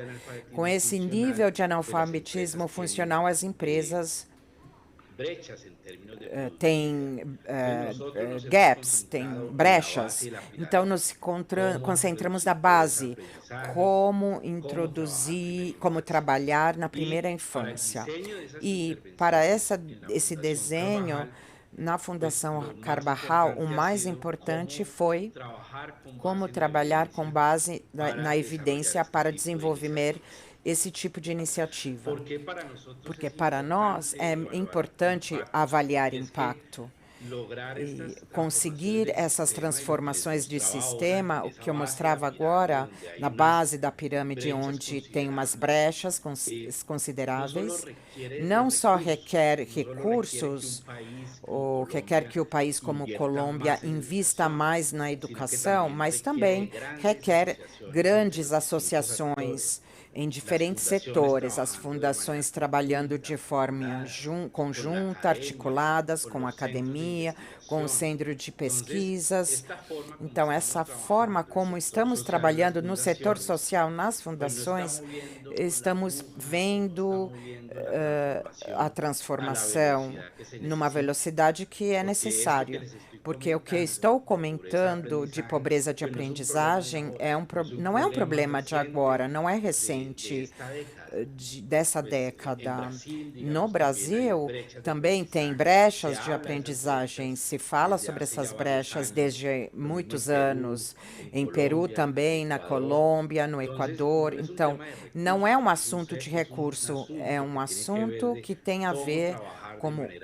com esse nível de analfabetismo funcional, as empresas têm gaps, têm brechas. Então, nos concentramos na base, como introduzir, como trabalhar na primeira infância. E para esse desenho, na Fundação Carbajal, o mais importante foi como trabalhar com base na evidência para desenvolver esse tipo de iniciativa. Porque para nós é importante avaliar impacto. E conseguir essas transformações de sistema, o que eu mostrava agora, na base da pirâmide, onde tem umas brechas consideráveis, não só requer recursos, ou requer que o país como Colômbia invista mais na educação, mas também requer grandes associações em diferentes setores, as fundações trabalhando de forma conjunta, articuladas com a academia, com o centro de pesquisas. Então, essa forma como estamos trabalhando no setor social, nas fundações, estamos vendo a transformação numa velocidade que é necessário. Porque o que eu estou comentando de pobreza de aprendizagem não é um problema de agora, não é recente, dessa década. No Brasil, também tem brechas de aprendizagem, se fala sobre essas brechas desde muitos anos, em Peru também, na Colômbia, no Equador. Então, não é um assunto de recurso, é um assunto que tem a ver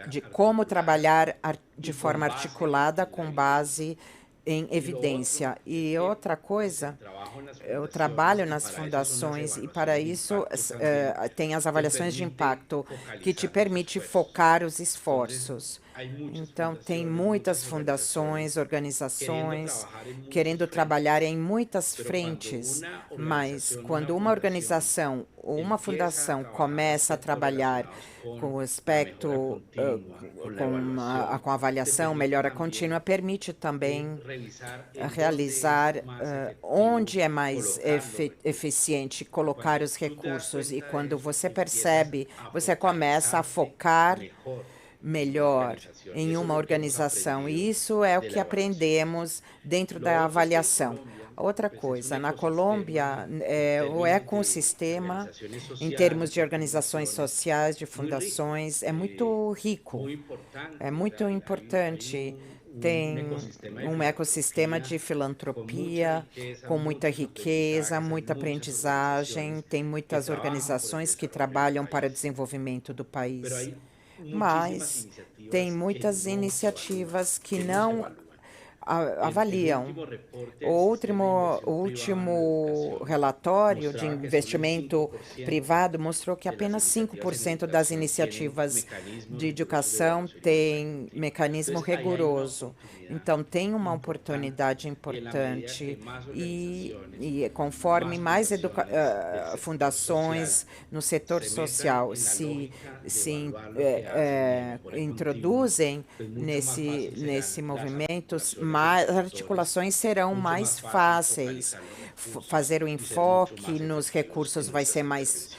de como trabalhar de forma articulada com base em evidência. E outra coisa, eu trabalho nas fundações e para isso tem as avaliações de impacto que te permite focar os esforços. Então, tem muitas fundações, organizações querendo trabalhar em muitas frentes, mas quando uma organização ou uma fundação começa a trabalhar com o aspecto, com a avaliação, melhora contínua, permite também realizar onde é mais eficiente colocar os recursos. E quando você percebe, você começa a focar melhor em uma organização. E isso é o que aprendemos dentro da avaliação. Outra coisa, na Colômbia, o ecossistema, em termos de organizações sociais, de fundações, é muito rico, é muito importante. Tem um ecossistema de filantropia, com muita riqueza, muita aprendizagem, tem muitas organizações que trabalham para o desenvolvimento do país. Mas tem muitas iniciativas que não avaliam. O último relatório de investimento privado mostrou que apenas 5% das iniciativas de educação têm mecanismo rigoroso. Então, tem uma oportunidade importante e conforme mais fundações no setor social se introduzem nesse movimento, as articulações serão mais fáceis. Fazer o enfoque nos recursos vai ser mais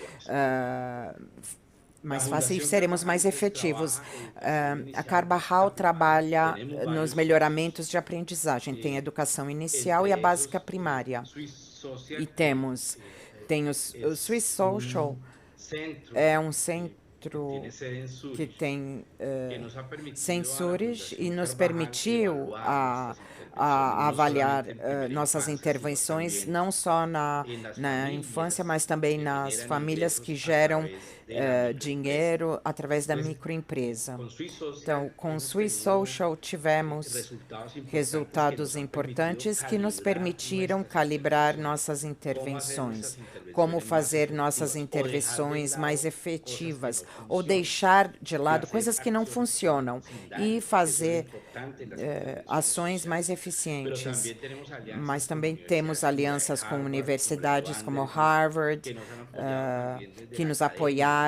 fácil e seremos mais efetivos. A Carbajal trabalha nos melhoramentos de aprendizagem. Tem a educação inicial e a básica primária. E tem o Swiss Social, é um centro que tem sensores e nos permitiu avaliar nossas intervenções, não só na infância, mas também nas famílias que geram dinheiro através da microempresa. Então, com o Swiss Social, tivemos resultados importantes que nos permitiram calibrar nossas intervenções, como fazer nossas intervenções mais efetivas, ou deixar de lado coisas que não funcionam e fazer ações mais eficientes. Mas também temos alianças com universidades como Harvard, que nos apoiaram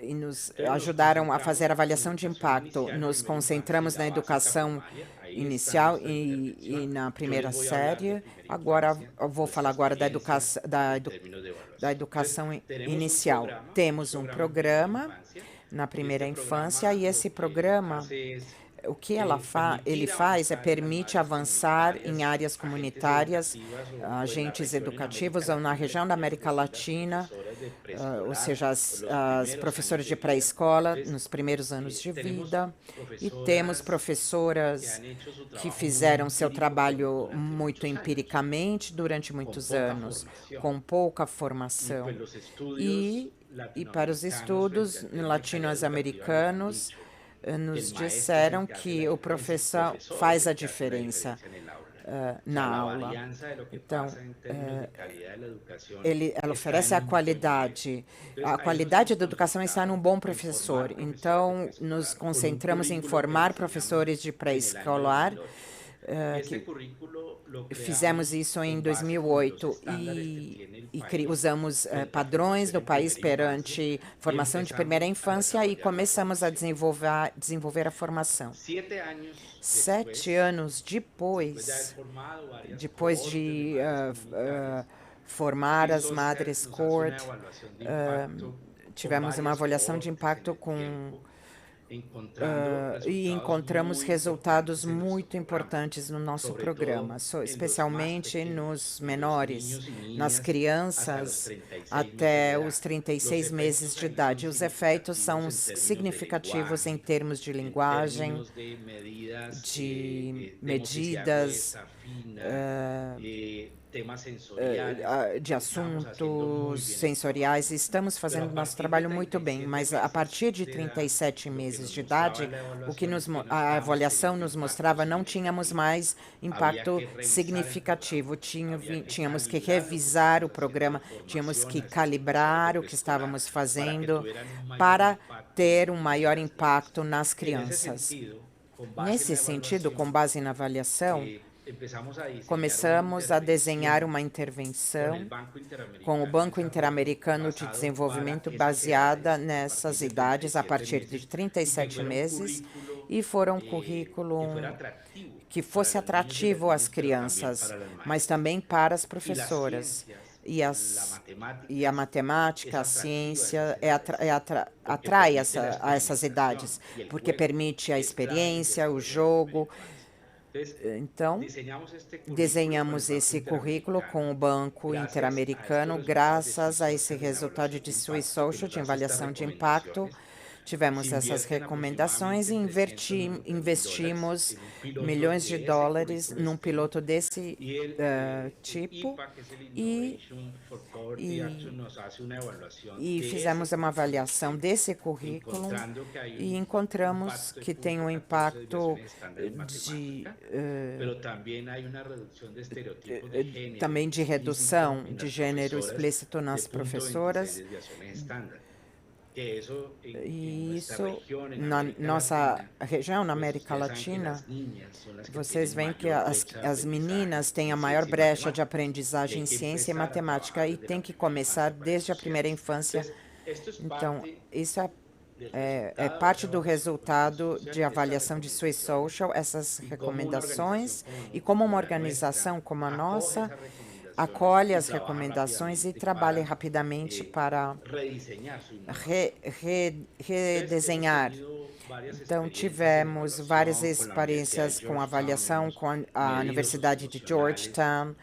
e nos ajudaram a fazer avaliação de impacto. Nos concentramos na educação inicial e na primeira série. Agora, eu vou falar agora da educação inicial. Temos um programa na primeira infância e esse programa, o que ele faz permite avançar em áreas comunitárias, agentes educativos ou na região da América Latina, ou seja, as professoras de pré-escola nos primeiros anos de vida, e temos professoras que fizeram seu trabalho muito empiricamente durante muitos anos, com pouca formação, e E para os estudos latino-americanos, nos disseram que o professor faz a diferença na aula. Então, ela oferece a qualidade. A qualidade da educação está num bom professor. Então, nos concentramos em formar professores de pré-escolar. Fizemos isso em 2008 e usamos padrões do país perante formação de primeira infância e começamos a desenvolver a formação. 7 anos depois de formar as Madres Court, tivemos uma avaliação de impacto e encontramos resultados muito importantes no nosso programa, especialmente nos menores, nas crianças até os 36 meses de idade. Os efeitos são significativos em termos de linguagem, de medidas, de assuntos sensoriais. Estamos fazendo nosso trabalho muito bem, mas a partir de 37 meses de idade, o que a avaliação nos mostrava, não tínhamos mais impacto significativo. Tínhamos que revisar o programa, tínhamos que calibrar o que estávamos fazendo para ter um maior impacto nas crianças. Nesse sentido, com base na avaliação, começamos a desenhar uma intervenção com o Banco Interamericano de Desenvolvimento baseada nessas idades, a partir de 37 meses, e for um currículo que fosse atrativo às crianças, mas também para as professoras. E a matemática, a ciência atrai a essas idades, porque permite a experiência, o jogo. Então, desenhamos esse currículo com o Banco Interamericano. Graças a esse resultado de Swiss Social, de avaliação de impacto, tivemos essas recomendações e investimos milhões de dólares num piloto desse tipo e fizemos uma avaliação desse currículo e encontramos que tem um impacto também de redução de gênero explícito nas professoras. E isso, na nossa região, na América Latina, vocês veem que as meninas têm a maior brecha de aprendizagem em ciência e matemática e tem que começar desde a primeira infância. Então, isso é parte do resultado de avaliação de Swiss Social, essas recomendações, e como uma organização como a nossa, acolhe as recomendações e trabalha rapidamente para redesenhar. Então, tivemos várias experiências com avaliação com a Universidade de Georgetown,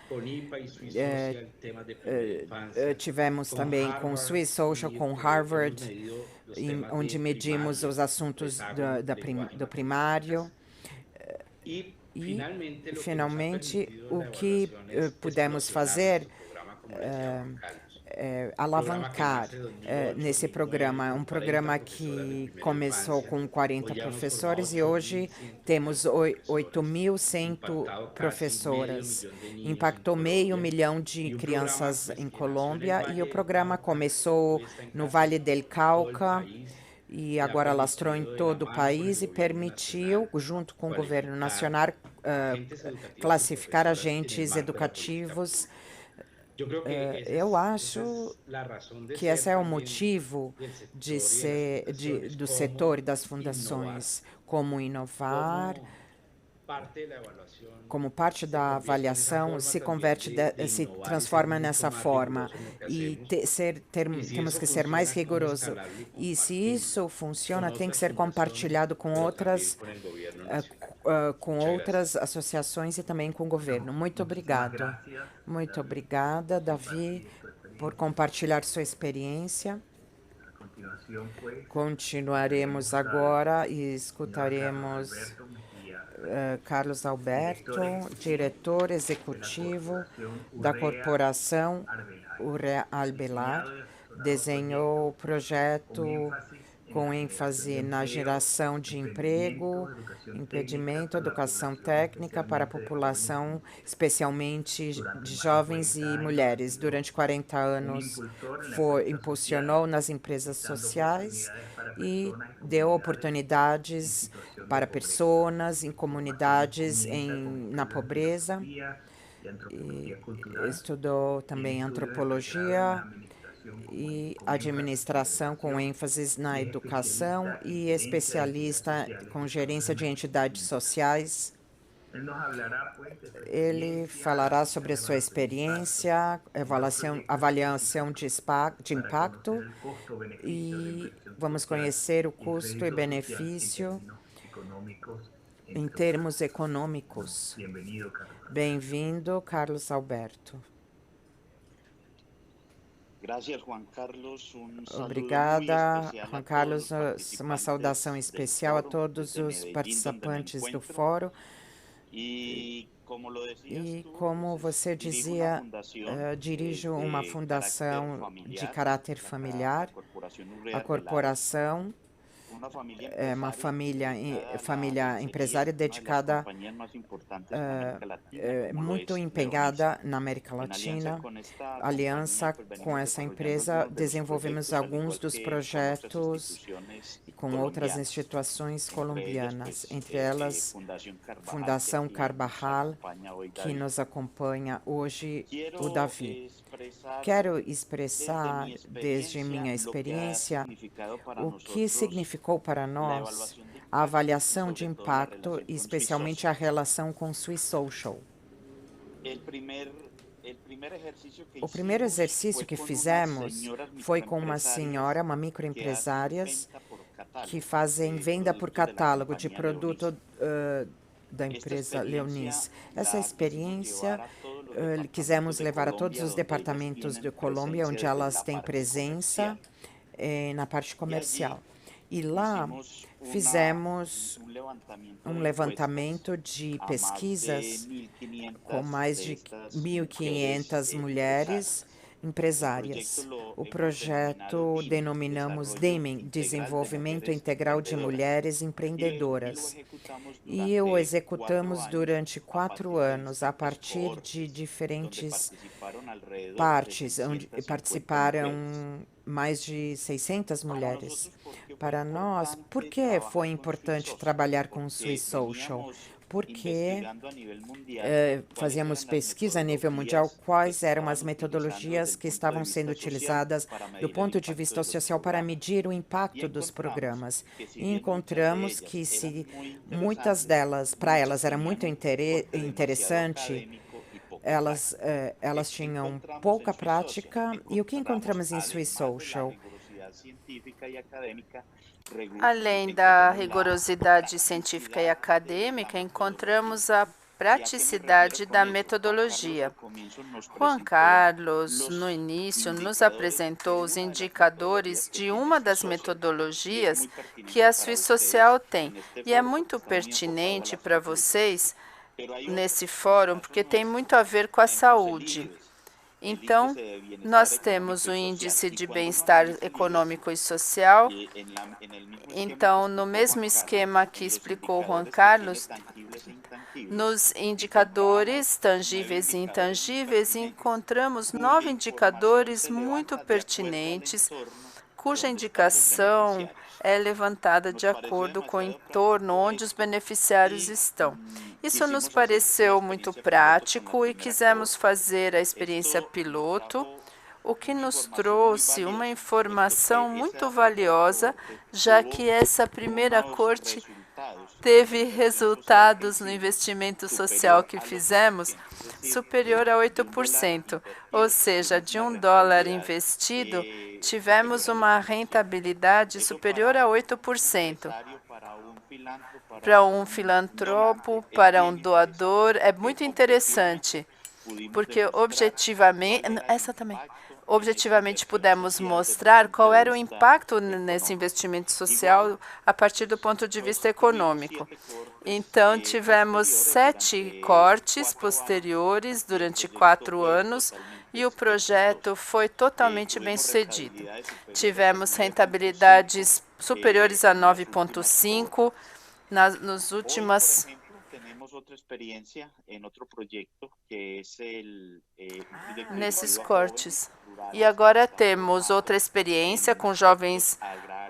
tivemos também com o Swiss Social, com Harvard, onde medimos os assuntos do primário. E, finalmente, o que pudemos fazer alavancar nesse programa. Um programa que começou com 40 professores e hoje temos 8.100 professoras. Impactou 500 mil de crianças em Colômbia e o programa começou no Vale del Cauca e agora alastrou em todo o país e permitiu, junto com o governo nacional, classificar agentes educativos. Eu acho que esse é o motivo do setor e das fundações, como inovar, como parte da avaliação, se transforma nessa forma e temos que ser mais rigorosos. E se isso funciona, tem que ser compartilhado com outras associações e também com o governo. Muito obrigado. Muito obrigada, Davi, por compartilhar sua experiência. Continuaremos agora e escutaremos Carlos Alberto, diretor executivo da Corporação Arbelar, desenhou o projeto com ênfase na geração de emprego, impedimento, educação técnica para a população, especialmente de jovens e mulheres. Durante 40 anos, impulsionou nas empresas sociais e deu oportunidades para pessoas em comunidades na pobreza. E estudou também antropologia e administração com ênfase na educação e especialista com gerência de entidades sociais. Ele falará sobre a sua experiência, avaliação de impacto e vamos conhecer o custo e benefício em termos econômicos. Bem-vindo, Carlos Alberto. Obrigada, Juan Carlos. Uma saudação especial a todos os participantes do fórum. E, como você dizia, dirijo uma fundação de caráter familiar. A corporação é uma família empresária dedicada, muito empenhada na América Latina. Aliança com essa empresa, desenvolvemos alguns dos projetos com outras instituições colombianas, entre elas Fundação Carvajal, que nos acompanha hoje, o Davi. Quero expressar, desde minha experiência, o que significou para nós a avaliação de impacto, especialmente a relação com Swiss Social. O primeiro exercício que fizemos foi com uma senhora, uma microempresária, que fazem venda por catálogo de produto da empresa Leonis. Essa experiência quisemos levar a todos os departamentos de Colômbia, onde elas têm presença na parte comercial. E lá fizemos um levantamento de pesquisas com mais de 1.500 mulheres empresárias. O projeto denominamos DEMIN, Desenvolvimento Integral de Mulheres Empreendedoras. E o executamos durante 4 anos, a partir de diferentes partes, onde participaram mais de 600 mulheres. Para nós, por que foi importante trabalhar com o Swiss Social? Porque fazíamos pesquisa a nível mundial quais eram as metodologias que estavam sendo utilizadas do ponto de vista social para medir o impacto dos programas. E encontramos que muitas delas, para elas, era muito interessante, elas tinham pouca prática. E o que encontramos em Swiss Social? Além da rigorosidade científica e acadêmica, encontramos a praticidade da metodologia. Juan Carlos, no início, nos apresentou os indicadores de uma das metodologias que a Swiss Social tem. E é muito pertinente para vocês nesse fórum, porque tem muito a ver com a saúde. Então, nós temos o Índice de Bem-Estar Econômico e Social. Então, no mesmo esquema que explicou Juan Carlos, nos indicadores tangíveis e intangíveis, encontramos 9 indicadores muito pertinentes, cuja indicação é levantada de acordo com o entorno onde os beneficiários estão. Isso nos pareceu muito prático e quisemos fazer a experiência piloto, o que nos trouxe uma informação muito valiosa, já que essa primeira corte teve resultados no investimento social que fizemos superior a 8%, ou seja, de $1 investido, tivemos uma rentabilidade superior a 8%. Para um filantropo, para um doador, é muito interessante, porque objetivamente pudemos mostrar qual era o impacto nesse investimento social a partir do ponto de vista econômico. Então, tivemos 7 cortes posteriores durante 4 anos e o projeto foi totalmente bem-sucedido. Tivemos rentabilidades superiores a 9,5 nas últimas. Nesses cortes. E agora temos outra experiência com jovens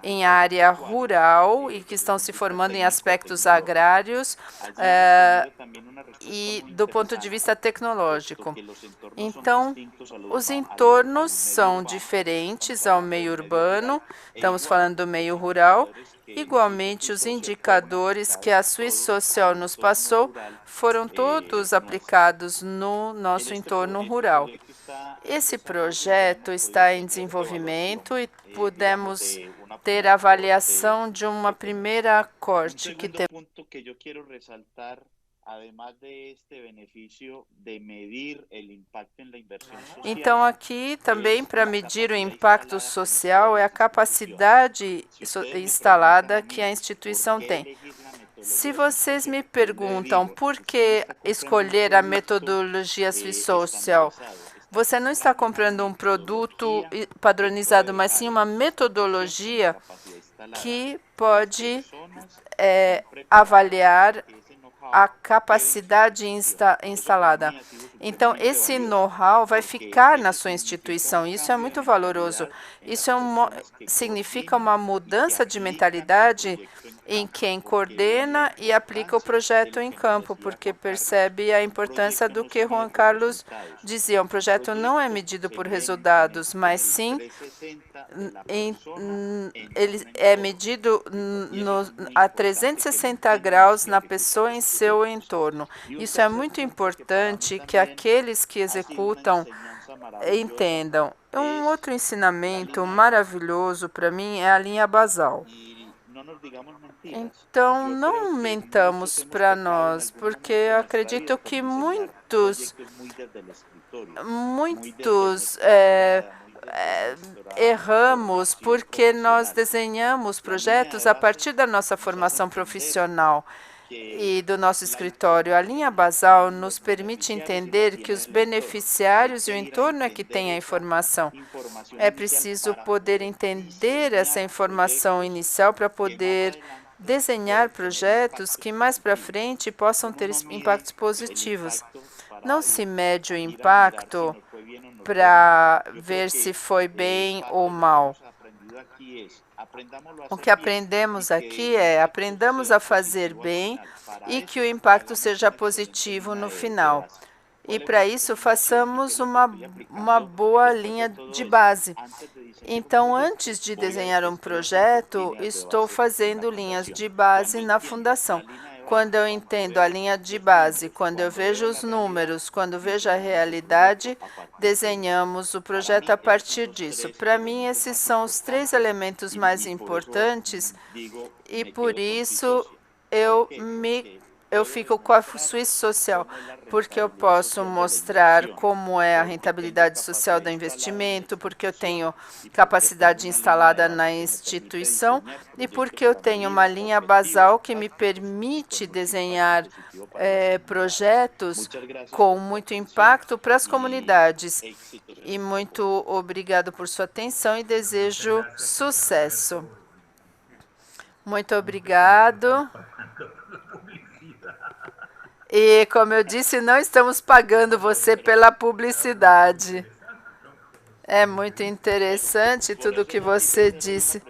em área rural e que estão se formando em aspectos agrários e do ponto de vista tecnológico. Então, os entornos são diferentes ao meio urbano, estamos falando do meio rural. Igualmente, os indicadores que a Swiss Social nos passou foram todos aplicados no nosso entorno rural. Esse projeto está em desenvolvimento e pudemos ter a avaliação de uma primeira corte que teve. Então, aqui também para medir o impacto social é a capacidade instalada que a instituição tem. Se vocês me perguntam por que escolher a metodologia Swiss Social, você não está comprando um produto padronizado, mas sim uma metodologia que pode avaliar a capacidade instalada. Então, esse know-how vai ficar na sua instituição. Isso é muito valoroso. Isso significa uma mudança de mentalidade em quem coordena e aplica o projeto em campo, porque percebe a importância do que Juan Carlos dizia. Um projeto não é medido por resultados, mas sim ele é medido a 360 graus na pessoa em seu entorno. Isso é muito importante que aqueles que executam entendam. Um outro ensinamento maravilhoso para mim é a linha basal. Então, não mentamos para nós, porque eu acredito que muitos erramos porque nós desenhamos projetos a partir da nossa formação profissional e do nosso escritório. A linha basal nos permite entender que os beneficiários e o entorno é que têm a informação. É preciso poder entender essa informação inicial para poder desenhar projetos que mais para frente possam ter impactos positivos. Não se mede o impacto para ver se foi bem ou mal. O que aprendemos aqui é aprendamos a fazer bem e que o impacto seja positivo no final. E para isso façamos uma boa linha de base. Então, antes de desenhar um projeto, estou fazendo linhas de base na fundação. Quando eu entendo a linha de base, quando eu vejo os números, quando vejo a realidade, desenhamos o projeto a partir disso. Para mim, esses são os 3 elementos mais importantes e, por isso, eu fico com a Swiss Social, porque eu posso mostrar como é a rentabilidade social do investimento, porque eu tenho capacidade instalada na instituição e porque eu tenho uma linha basal que me permite desenhar projetos com muito impacto para as comunidades. E muito obrigado por sua atenção e desejo sucesso. Muito obrigado. E, como eu disse, não estamos pagando você pela publicidade. É muito interessante tudo o que você disse.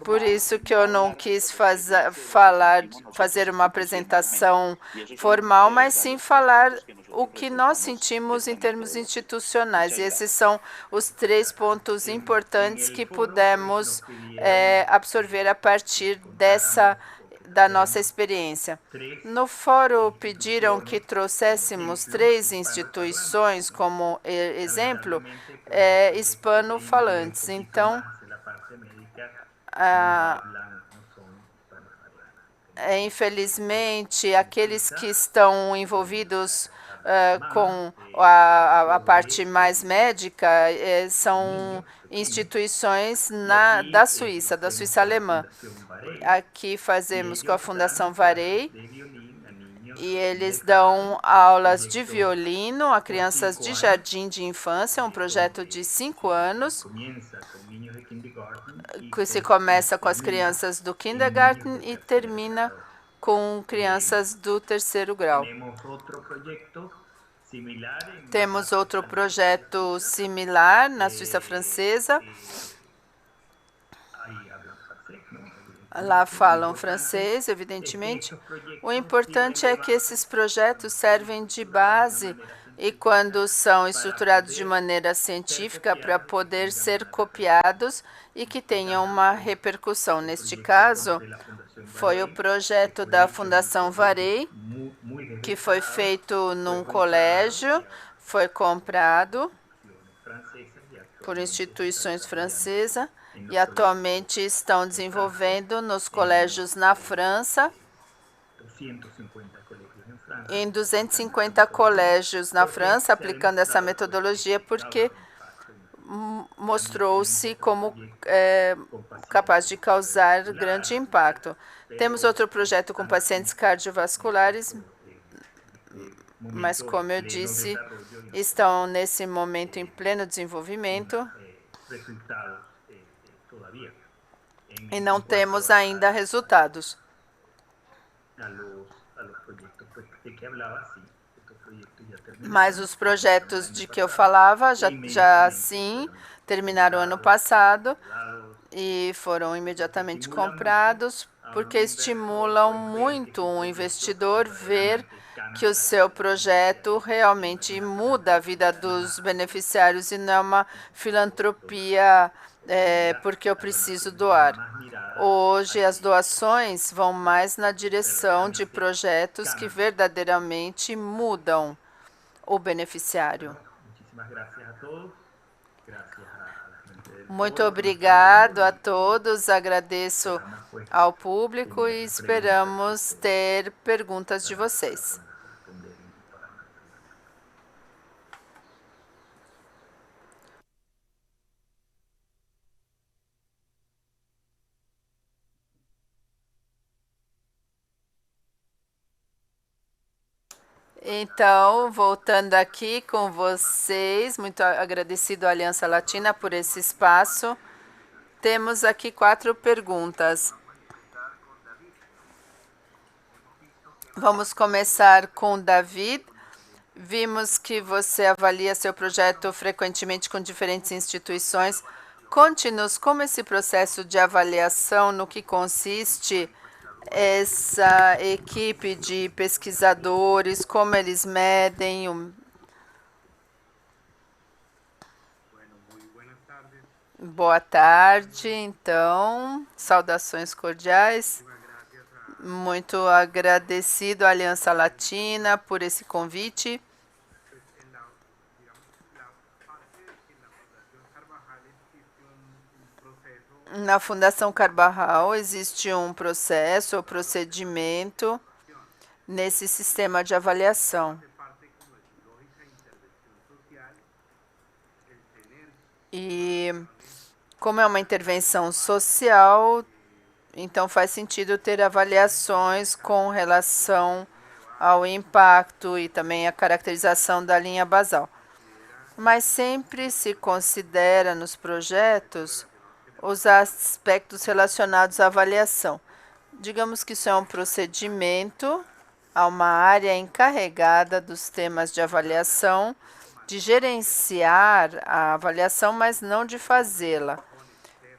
Por isso que eu não quis fazer uma apresentação formal, mas sim falar o que nós sentimos em termos institucionais. E esses são os 3 pontos importantes que pudemos absorver a partir da nossa experiência. No fórum pediram que trouxéssemos 3 instituições como exemplo hispano-falantes. Então, infelizmente, aqueles que estão envolvidos com a parte mais médica são instituições da Suíça alemã. Aqui fazemos com a Fundação Varey e eles dão aulas de violino a crianças de jardim de infância, um projeto de 5 anos, que se começa com as crianças do kindergarten e termina com crianças do 3º grau. Temos outro projeto similar na Suíça Francesa. Lá falam francês, evidentemente. O importante é que esses projetos servem de base e, quando são estruturados de maneira científica, para poder ser copiados e que tenham uma repercussão. Neste caso, foi o projeto da Fundação Varey, que foi feito num colégio, foi comprado por instituições francesas e atualmente estão desenvolvendo nos colégios na França, em 250 colégios na França, aplicando essa metodologia, porque mostrou-se como capaz de causar grande impacto. Temos outro projeto com pacientes cardiovasculares, mas, como eu disse, estão nesse momento em pleno desenvolvimento e não temos ainda resultados. Mas os projetos de que eu falava já sim terminaram ano passado e foram imediatamente comprados, porque estimulam muito um investidor ver que o seu projeto realmente muda a vida dos beneficiários e não é uma filantropia porque eu preciso doar. Hoje, as doações vão mais na direção de projetos que verdadeiramente mudam o beneficiário. Muito obrigado a todos, agradeço ao público e esperamos ter perguntas de vocês. Então, voltando aqui com vocês, muito agradecido à Aliança Latina por esse espaço. Temos aqui 4 perguntas. Vamos começar com David. Vimos que você avalia seu projeto frequentemente com diferentes instituições. Conte-nos como esse processo de avaliação, no que consiste essa equipe de pesquisadores, como eles medem. Boa tarde, então, saudações cordiais. Muito agradecido à Aliança Latina por esse convite. Na Fundação Carbajal existe um processo ou procedimento nesse sistema de avaliação. E, como é uma intervenção social, então faz sentido ter avaliações com relação ao impacto e também a caracterização da linha basal. Mas sempre se considera nos projetos os aspectos relacionados à avaliação. Digamos que isso é um procedimento, há uma área encarregada dos temas de avaliação, de gerenciar a avaliação, mas não de fazê-la.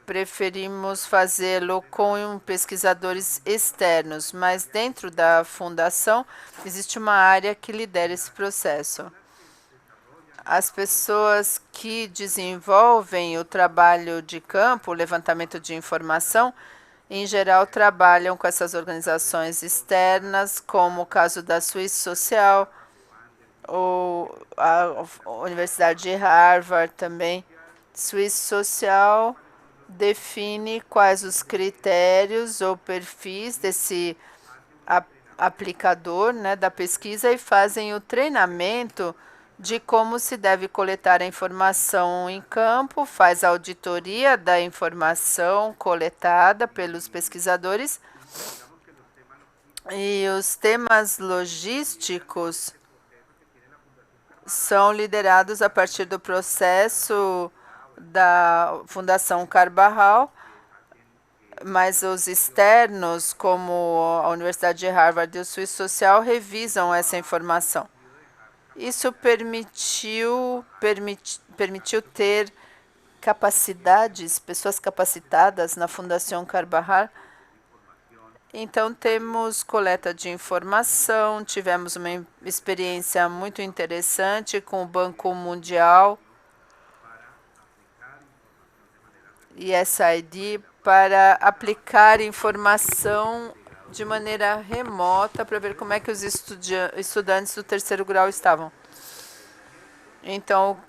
Preferimos fazê-lo com pesquisadores externos, mas dentro da fundação existe uma área que lidera esse processo. As pessoas que desenvolvem o trabalho de campo, o levantamento de informação, em geral trabalham com essas organizações externas, como o caso da Swiss Social, ou a Universidade de Harvard também. Swiss Social define quais os critérios ou perfis desse aplicador, da pesquisa, e fazem o treinamento de como se deve coletar a informação em campo, faz a auditoria da informação coletada pelos pesquisadores E os temas logísticos são liderados a partir do processo da Fundação Carbajal, mas os externos, como a Universidade de Harvard e o Suíço Social, revisam essa informação. Isso permitiu ter capacidades, pessoas capacitadas na Fundação Carbajal. Então, temos coleta de informação, tivemos uma experiência muito interessante com o Banco Mundial e SID para aplicar informação de maneira remota para ver como é que os estudantes do terceiro grau estavam. Então,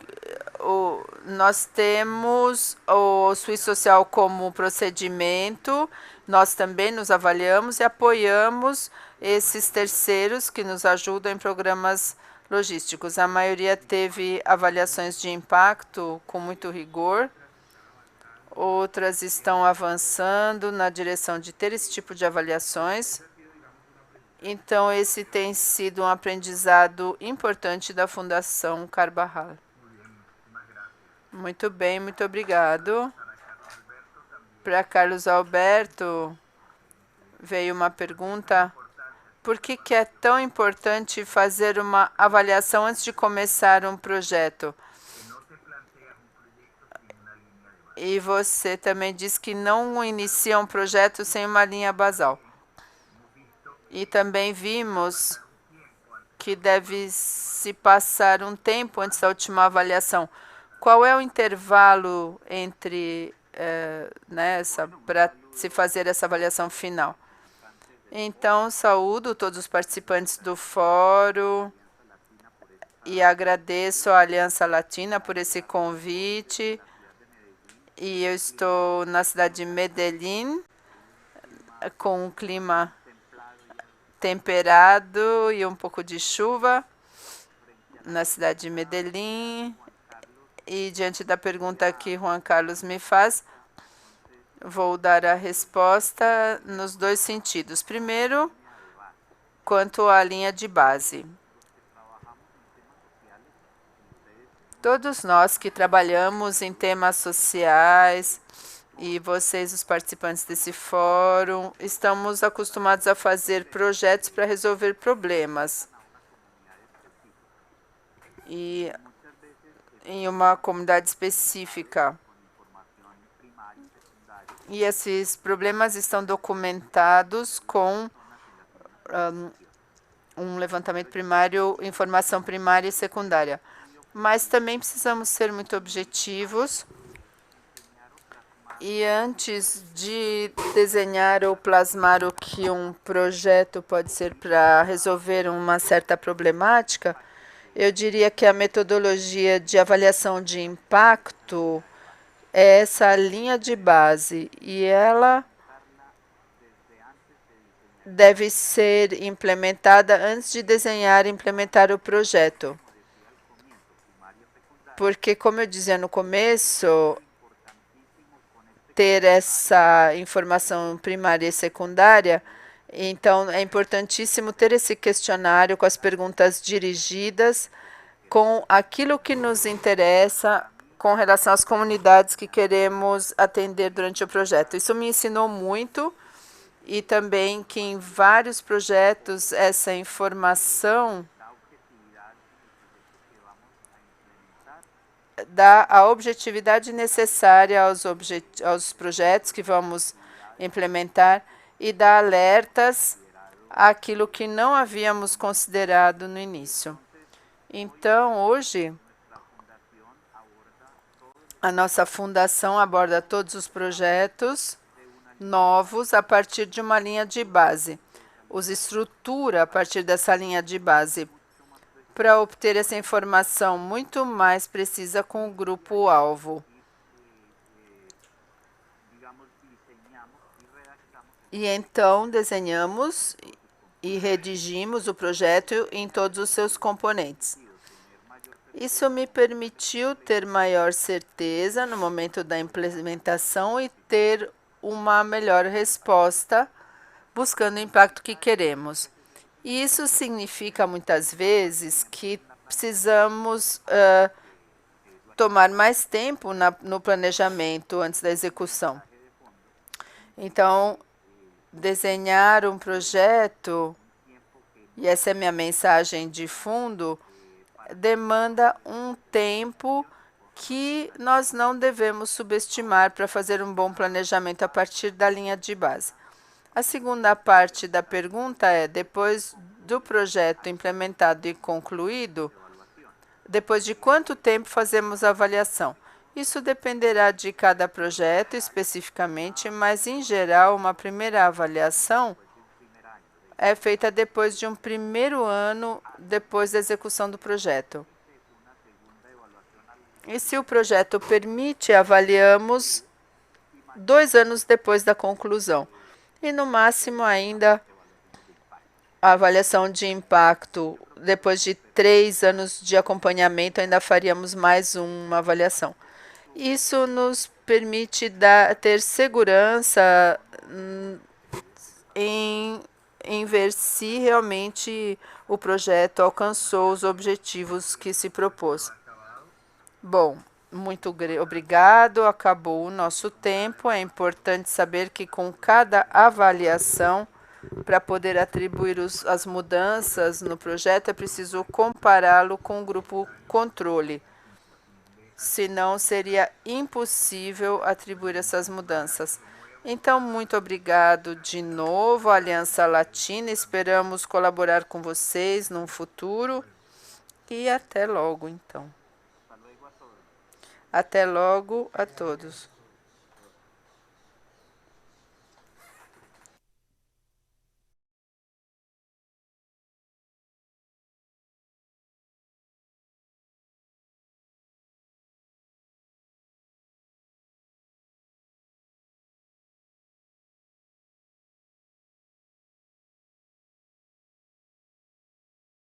nós temos o Suíço Social como procedimento, nós também nos avaliamos e apoiamos esses terceiros que nos ajudam em programas logísticos. A maioria teve avaliações de impacto com muito rigor, outras estão avançando na direção de ter esse tipo de avaliações. Então, esse tem sido um aprendizado importante da Fundação Carbajal. Muito bem, muito obrigado. Para Carlos Alberto, veio uma pergunta. Por que é tão importante fazer uma avaliação antes de começar um projeto? E você também disse que não inicia um projeto sem uma linha basal. E também vimos que deve se passar um tempo antes da última avaliação. Qual é o intervalo entre para se fazer essa avaliação final? Então, saúdo todos os participantes do fórum e agradeço à Aliança Latina por esse convite. E eu estou na cidade de Medellín, com um clima temperado e um pouco de chuva, na cidade de Medellín. E diante da pergunta que Juan Carlos me faz, vou dar a resposta nos dois sentidos. Primeiro, quanto à linha de base. Todos nós que trabalhamos em temas sociais, e vocês, os participantes desse fórum, estamos acostumados a fazer projetos para resolver problemas. E em uma comunidade específica. E esses problemas estão documentados com um levantamento primário, informação primária e secundária. Mas também precisamos ser muito objetivos. E antes de desenhar ou plasmar o que um projeto pode ser para resolver uma certa problemática, eu diria que a metodologia de avaliação de impacto é essa linha de base e ela deve ser implementada antes de desenhar e implementar o projeto. Porque, como eu dizia no começo, ter essa informação primária e secundária, então é importantíssimo ter esse questionário com as perguntas dirigidas com aquilo que nos interessa com relação às comunidades que queremos atender durante o projeto. Isso me ensinou muito e também que em vários projetos essa informação dá a objetividade necessária aos projetos que vamos implementar e dá alertas àquilo que não havíamos considerado no início. Então, hoje, a nossa fundação aborda todos os projetos novos a partir de uma linha de base. Os estrutura a partir dessa linha de base para obter essa informação muito mais precisa com o grupo-alvo. E então desenhamos e redigimos o projeto em todos os seus componentes. Isso me permitiu ter maior certeza no momento da implementação e ter uma melhor resposta buscando o impacto que queremos. E isso significa, muitas vezes, que precisamos tomar mais tempo no planejamento antes da execução. Então, desenhar um projeto, e essa é a minha mensagem de fundo, demanda um tempo que nós não devemos subestimar para fazer um bom planejamento a partir da linha de base. A segunda parte da pergunta é: depois do projeto implementado e concluído, depois de quanto tempo fazemos a avaliação? Isso dependerá de cada projeto especificamente, mas em geral, uma primeira avaliação é feita depois de um primeiro ano depois da execução do projeto. E se o projeto permite, avaliamos 2 anos depois da conclusão. E no máximo ainda a avaliação de impacto, depois de 3 anos de acompanhamento, ainda faríamos mais uma avaliação. Isso nos permite ter segurança em ver se realmente o projeto alcançou os objetivos que se propôs. Bom, muito obrigado. Acabou o nosso tempo. É importante saber que com cada avaliação, para poder atribuir as mudanças no projeto, é preciso compará-lo com o grupo controle. Senão, seria impossível atribuir essas mudanças. Então, muito obrigado de novo, Aliança Latina. Esperamos colaborar com vocês no futuro. E até logo, então. Até logo a todos.